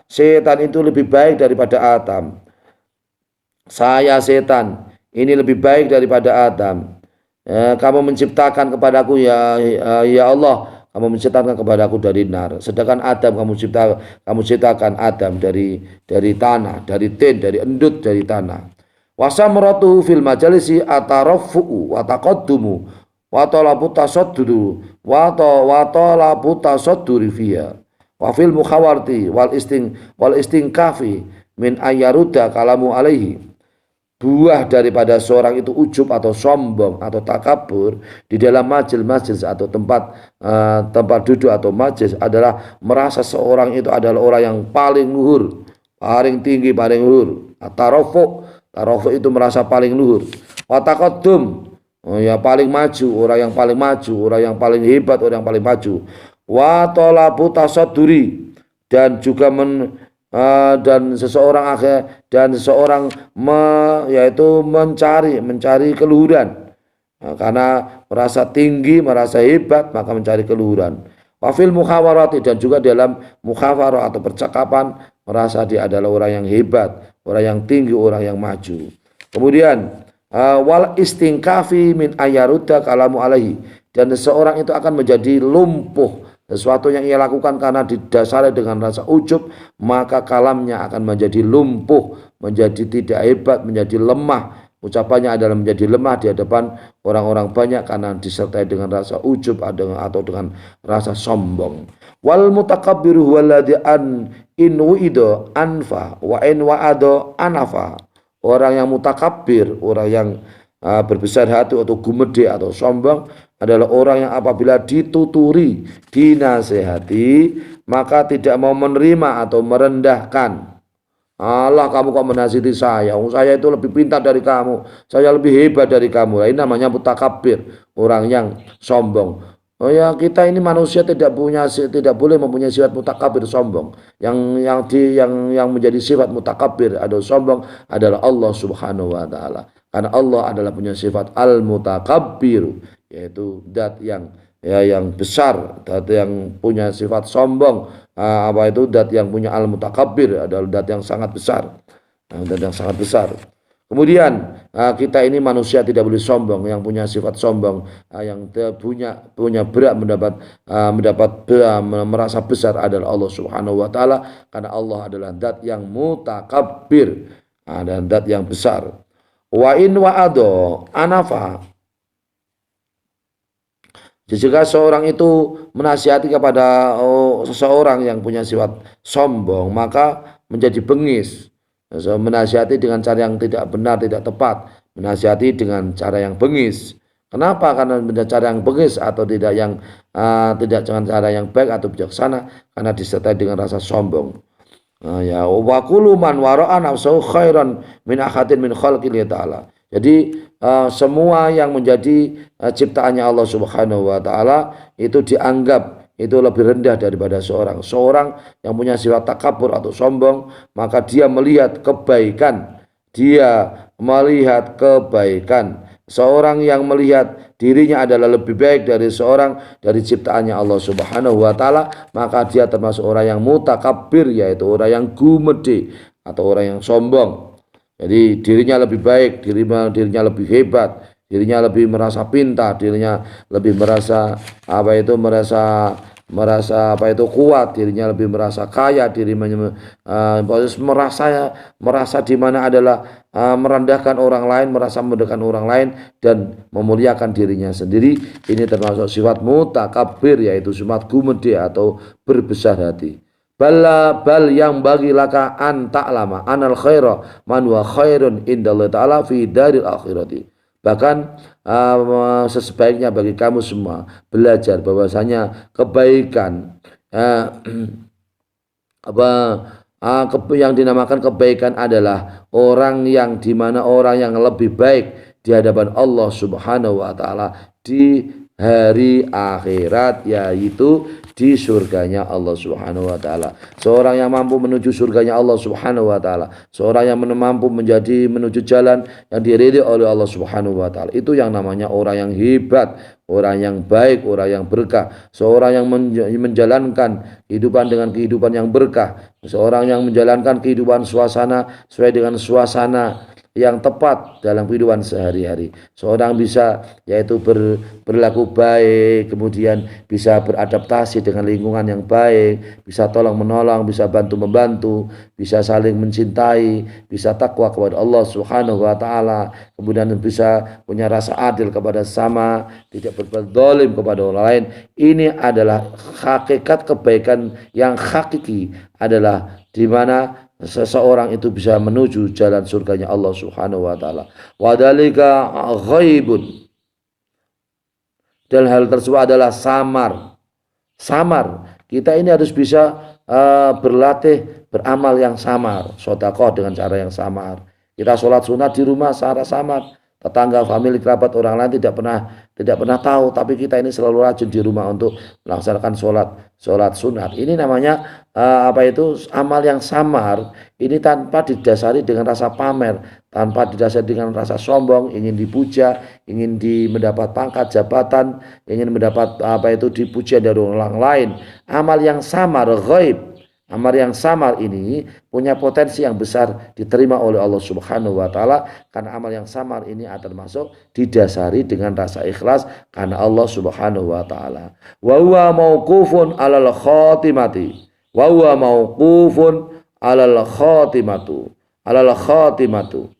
setan itu lebih baik daripada Adam. Saya setan ini lebih baik daripada Adam. Kamu menciptakan kepadaku ya Allah, kamu menciptakan kepadaku dari nar. Sedangkan Adam kamu ciptakan Adam dari tanah, dari tin, dari endut, dari tanah. Wasamratuhu fil majalisi atarafu wa taqaddumu wa talabu tasaddudu wa talabu tasadduri fiha. Wa fil mukhawarti wal istingkafi min ayyaruda kalamu alaihi. Buah daripada seorang itu ujub atau sombong atau takabur di dalam majelis atau tempat duduk atau majelis adalah merasa seorang itu adalah orang yang paling luhur, paling tinggi, paling luhur. Tarofu itu merasa paling luhur. Wataqaddum, ya paling maju, orang yang paling maju, orang yang paling hebat, orang yang paling maju. Wa talabu tasadduri, dan juga dan seseorang yaitu mencari keluhuran. Karena merasa tinggi, merasa hebat, maka mencari keluhuran. Wafil mukhawarati, dan juga dalam mukhawarah atau percakapan merasa dia adalah orang yang hebat, orang yang tinggi, orang yang maju. Kemudian wal istingkafi min ayaruda kalamu alaihi, dan seseorang itu akan menjadi lumpuh. Sesuatu yang ia lakukan karena didasari dengan rasa ujub, maka kalamnya akan menjadi lumpuh, menjadi tidak hebat, menjadi lemah. Ucapannya adalah menjadi lemah di hadapan orang-orang banyak karena disertai dengan rasa ujub atau dengan rasa sombong. Wal mutakabbiru huwaladzi an in wu'ido anfa wa in wa'ado anafa. Orang yang mutakabbir, orang yang berbesar hati atau gumede atau sombong adalah orang yang apabila dituturi, dinasehati, maka tidak mau menerima atau merendahkan. Allah, kamu kok menasihati saya itu lebih pintar dari kamu, saya lebih hebat dari kamu. Ini namanya mutakabbir, orang yang sombong. Oh ya, kita ini manusia tidak boleh mempunyai sifat mutakabbir, sombong. Yang menjadi sifat mutakabbir atau sombong adalah Allah Subhanahu wa taala. Karena Allah adalah punya sifat al-mutakabbir, yaitu zat yang besar, zat yang punya sifat sombong. Zat yang punya al-mutakabbir adalah zat yang sangat besar. Zat yang sangat besar. Kemudian kita ini manusia tidak boleh sombong. Yang punya sifat sombong, yang punya berat merasa besar adalah Allah Subhanahu wa taala, karena Allah adalah zat yang mutakabbir, dan zat yang besar. Wa in wa'ado anafa, jika seorang itu menasihati kepada seseorang yang punya sifat sombong, maka menjadi bengis. Menasihati dengan cara yang tidak benar, tidak tepat, menasihati dengan cara yang bengis. Kenapa? Karena cara yang bengis atau tidak dengan cara yang baik atau bijaksana, karena disertai dengan rasa sombong. Ya, wa kullu man wara'a nafsuhu khairan min ahadin min khalqillah ta'ala. Jadi semua yang menjadi ciptaannya Allah Subhanahu wa taala itu dianggap itu lebih rendah daripada seorang yang punya sifat takabur atau sombong, maka dia melihat kebaikan. Seorang yang melihat dirinya adalah lebih baik dari ciptaannya Allah Subhanahu wa taala, maka dia termasuk orang yang mutakabbir, yaitu orang yang gumede atau orang yang sombong. Jadi dirinya lebih baik, dirinya lebih hebat, dirinya lebih merasa pintar, dirinya lebih merasa kuat, dirinya lebih merasa kaya, merasa di mana adalah merendahkan orang lain, merasa merendahkan orang lain dan memuliakan dirinya sendiri. Ini termasuk sifat mutakabbir, yaitu sifat gumede atau berbesar hati. Bal yang bagi laka an ta'lama anal khaira man wa khairun indallahi ta'ala fi daril akhirati. Bahkan sesebaiknya bagi kamu semua belajar bahwasanya kebaikan yang dinamakan kebaikan adalah orang yang dimana orang yang lebih baik di hadapan Allah Subhanahu wa taala di hari akhirat, yaitu di surganya Allah Subhanahu wa taala. Seorang yang mampu menuju surganya Allah Subhanahu wa taala, seorang yang mampu menuju jalan yang diridhai oleh Allah Subhanahu wa taala, itu yang namanya orang yang hebat, orang yang baik, orang yang berkah. Seorang yang menjalankan kehidupan dengan kehidupan yang berkah, seorang yang menjalankan kehidupan suasana sesuai dengan suasana yang tepat dalam kehidupan sehari-hari. Seorang bisa yaitu berlaku baik, kemudian bisa beradaptasi dengan lingkungan yang baik, bisa tolong menolong, bisa bantu membantu, bisa saling mencintai, bisa takwa kepada Allah Subhanahu wa taala, kemudian bisa punya rasa adil kepada sesama, tidak berbuat zalim kepada orang lain. Ini adalah hakikat kebaikan yang hakiki, adalah di mana seseorang itu bisa menuju jalan surganya Allah Subhanahu wa taala. Wa dzalika ghaibun. Dan hal tersebut adalah samar. Samar. Kita ini harus bisa berlatih beramal yang samar, sedekah dengan cara yang samar. Kita sholat sunat di rumah secara samar. Tetangga, famili, kerabat, orang lain tidak pernah tahu, tapi kita ini selalu rajin di rumah untuk melaksanakan sholat sunat. Ini namanya amal yang samar. Ini tanpa didasari dengan rasa pamer, tanpa didasari dengan rasa sombong, ingin dipuja, ingin mendapat pangkat jabatan, ingin mendapat dipuja dari orang lain. Amal yang samar, ghaib. Amal yang samar ini punya potensi yang besar diterima oleh Allah Subhanahu wa taala, karena amal yang samar ini termasuk didasari dengan rasa ikhlas karena Allah Subhanahu wa taala. Wa huwa mauqufun 'alal khatimati. Wa huwa mauqufun 'alal khatimatu. 'Alal khatimatu.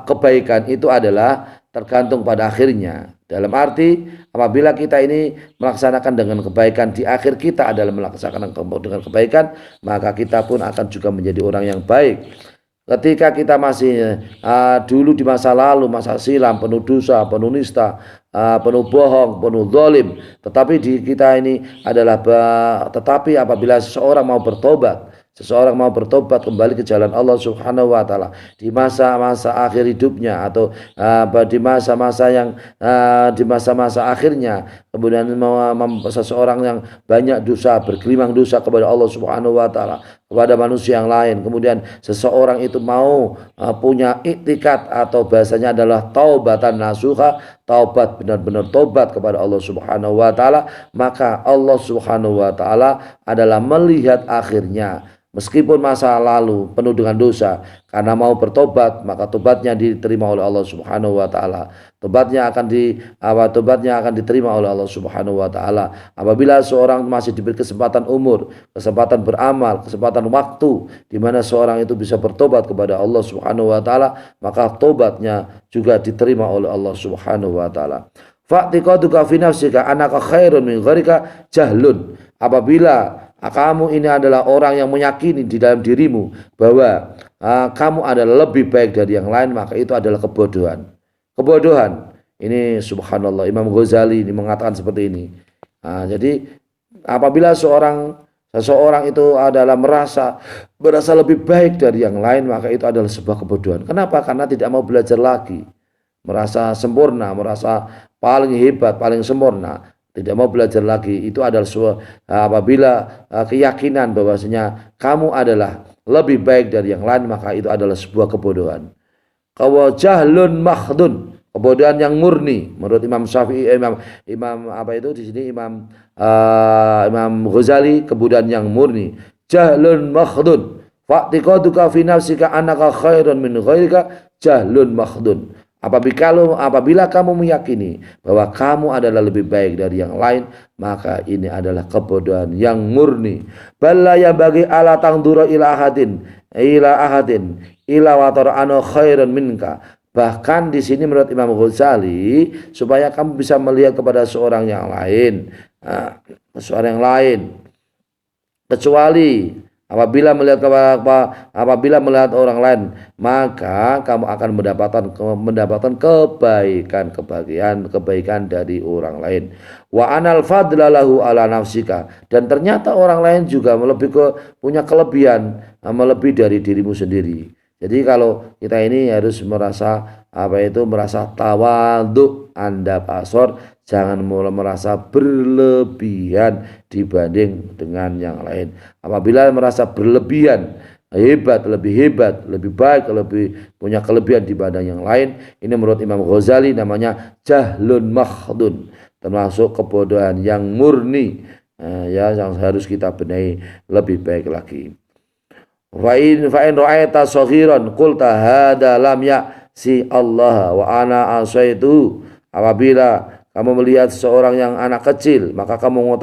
Kebaikan itu adalah tergantung pada akhirnya. Dalam arti apabila kita ini melaksanakan dengan kebaikan, di akhir kita adalah melaksanakan dengan kebaikan, maka kita pun akan juga menjadi orang yang baik. Ketika kita masih dulu di masa lalu, masa silam, penuh dosa, penuh nista, penuh bohong, penuh zalim, tetapi di kita ini adalah tetapi apabila seseorang mau bertobat kembali ke jalan Allah Subhanahu wa taala di masa-masa akhir hidupnya, atau di masa-masa akhirnya, kemudian seseorang yang banyak dosa, bergelimang dosa kepada Allah Subhanahu wa taala, kepada manusia yang lain, kemudian seseorang itu mau punya iktikad, atau bahasanya adalah taubatan nasuha, taubat, benar-benar taubat kepada Allah Subhanahu wa taala, maka Allah Subhanahu wa taala adalah melihat akhirnya. Meskipun masa lalu penuh dengan dosa, karena mau bertobat, maka tobatnya diterima oleh Allah Subhanahu wa taala. Tobatnya akan diterima oleh Allah Subhanahu wa taala. Apabila seorang masih diberi kesempatan umur, kesempatan beramal, kesempatan waktu, di mana seorang itu bisa bertobat kepada Allah Subhanahu wa taala, maka tobatnya juga diterima oleh Allah Subhanahu wa taala. Fa'tiqaduka fi nafsika annaka khairun min ghairika jahlun. Apabila kamu ini adalah orang yang meyakini di dalam dirimu bahwa kamu adalah lebih baik dari yang lain, maka itu adalah kebodohan. Kebodohan. Ini subhanallah, Imam Ghazali ini mengatakan seperti ini. Jadi apabila seseorang itu adalah merasa lebih baik dari yang lain, maka itu adalah sebuah kebodohan. Kenapa? Karena tidak mau belajar lagi. Merasa sempurna, merasa paling hebat, paling sempurna, tidak mau belajar lagi. Itu adalah apabila keyakinan bahwasanya kamu adalah lebih baik dari yang lain, maka itu adalah sebuah kebodohan. Jahlun mahdun, kebodohan yang murni menurut Imam Syafi'i, Imam Ghazali, kebodohan yang murni. Jahlun mahdun, fa'tiqaduka fi nafsika annaka khairun min ghairika jahlun mahdun. Apabila kamu meyakini bahwa kamu adalah lebih baik dari yang lain, maka ini adalah kebodohan yang murni. Balla ya bagi ala tangdura ila ahadin ila wa tar'anu khairan minka. Bahkan di sini menurut Imam Ghazali, supaya kamu bisa melihat kepada seorang yang lain, kecuali apabila melihat orang lain, maka kamu akan mendapatkan kebaikan dari orang lain. Wa anal fadla lahu ala nafsika, dan ternyata orang lain juga punya kelebihan melebihi dari dirimu sendiri. Jadi kalau kita ini harus merasa tawadhu, anda pasor, jangan mulai merasa berlebihan dibanding dengan yang lain. Apabila merasa berlebihan, lebih hebat, lebih baik, lebih punya kelebihan dibanding yang lain, ini menurut Imam Ghazali namanya jahlun mahdun, termasuk kebodohan yang murni, yang harus kita benahi lebih baik lagi. Fa in ra'aita saghiran qulta hada lam si Allah wa ana asaitu. Apabila kamu melihat seseorang yang anak kecil, maka kamu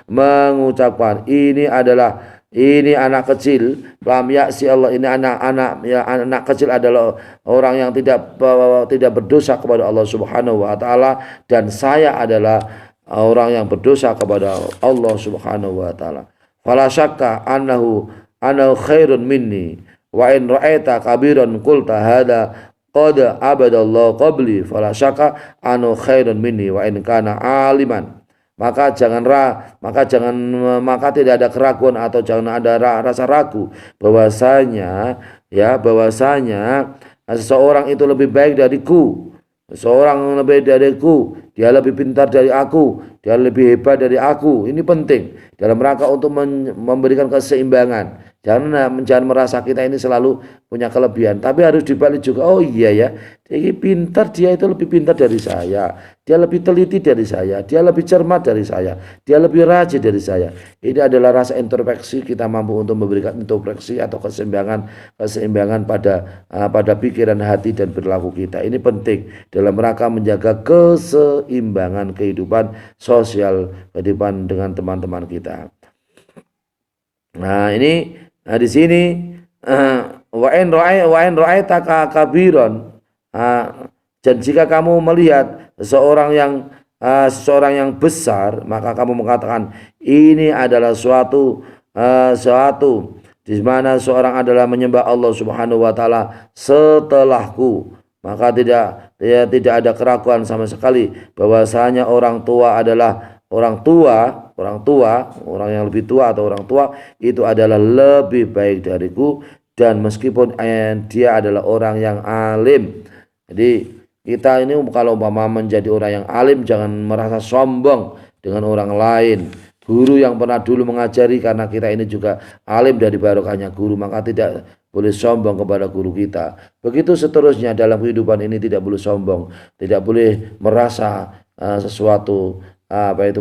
mengucapkan ini anak kecil, lam si Allah, ini anak kecil adalah orang yang tidak berdosa kepada Allah Subhanahu wa taala, dan saya adalah orang yang berdosa kepada Allah Subhanahu wa taala. Fala syakka annahu khairun minni wa in ra'aita kabiran qulta hada qad abadallahu qabli fala syakka anu khairun minni wa in kana aliman. Maka tidak ada keraguan atau jangan ada rasa ragu bahwasanya seseorang itu lebih baik dariku. Seorang lebih dariku, dia lebih pintar dari aku, dia lebih hebat dari aku. Ini penting dalam rangka untuk memberikan keseimbangan. Jangan merasa kita ini selalu punya kelebihan, tapi harus dibalik juga. Oh iya ya, dia pintar, dia itu lebih pintar dari saya, dia lebih teliti dari saya, dia lebih cermat dari saya, dia lebih rajin dari saya. Ini adalah rasa introspeksi, kita mampu untuk memberikan introspeksi atau keseimbangan pada pikiran, hati dan perilaku kita. Ini penting dalam rangka menjaga keseimbangan kehidupan sosial, kehidupan dengan teman-teman kita. Nah ini. Nah di sini wa in ra'aita kabiron, dan jika kamu melihat seseorang yang besar, maka kamu mengatakan ini adalah suatu di mana seorang adalah menyembah Allah Subhanahu wa taala setelahku, maka tidak ada keraguan sama sekali bahwasanya orang yang lebih tua atau orang tua itu adalah lebih baik dariku, dan meskipun dia adalah orang yang alim. Jadi kita ini kalau umpama menjadi orang yang alim, jangan merasa sombong dengan orang lain. Guru yang pernah dulu mengajari, karena kita ini juga alim dari barokahnya guru, maka tidak boleh sombong kepada guru kita. Begitu seterusnya dalam kehidupan ini, tidak boleh sombong, tidak boleh merasa sesuatu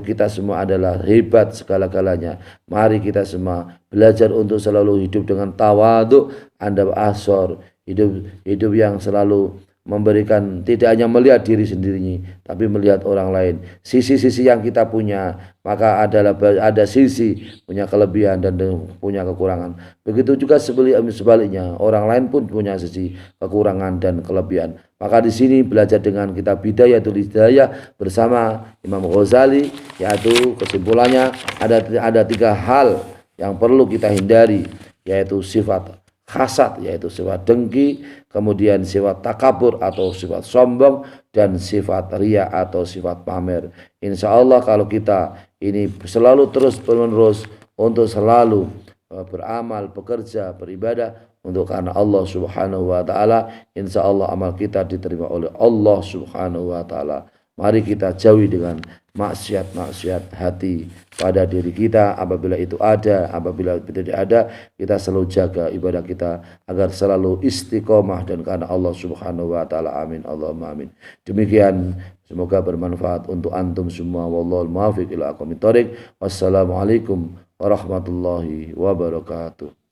kita semua adalah hebat segala-galanya. Mari kita semua belajar untuk selalu hidup dengan tawadhu, andab asor, hidup yang selalu memberikan, tidak hanya melihat diri sendiri tapi melihat orang lain, sisi-sisi yang kita punya, maka ada sisi punya kelebihan dan punya kekurangan. Begitu juga sebaliknya, orang lain pun punya sisi kekurangan dan kelebihan. Maka di sini belajar dengan kitab Bidayatul Hidayah bersama Imam Ghazali, yaitu kesimpulannya ada 3 hal yang perlu kita hindari, yaitu sifat hasad, yaitu sifat dengki, kemudian sifat takabur atau sifat sombong, dan sifat riya atau sifat pamer. Insya Allah kalau kita ini selalu terus menerus untuk selalu beramal, bekerja, beribadah untuk karena Allah Subhanahu wa taala, insya Allah amal kita diterima oleh Allah Subhanahu wa taala. Mari kita jauhi dengan maksiat hati pada diri kita. Apabila itu ada, apabila tidak ada, kita selalu jaga ibadah kita agar selalu istiqomah dan karena Allah Subhanahu wa taala. Amin, Allahumma amin. Demikian, semoga bermanfaat untuk antum semua. Wallahul muwaffiq ila aqwamit thoriq. Wassalamualaikum warahmatullahi wabarakatuh.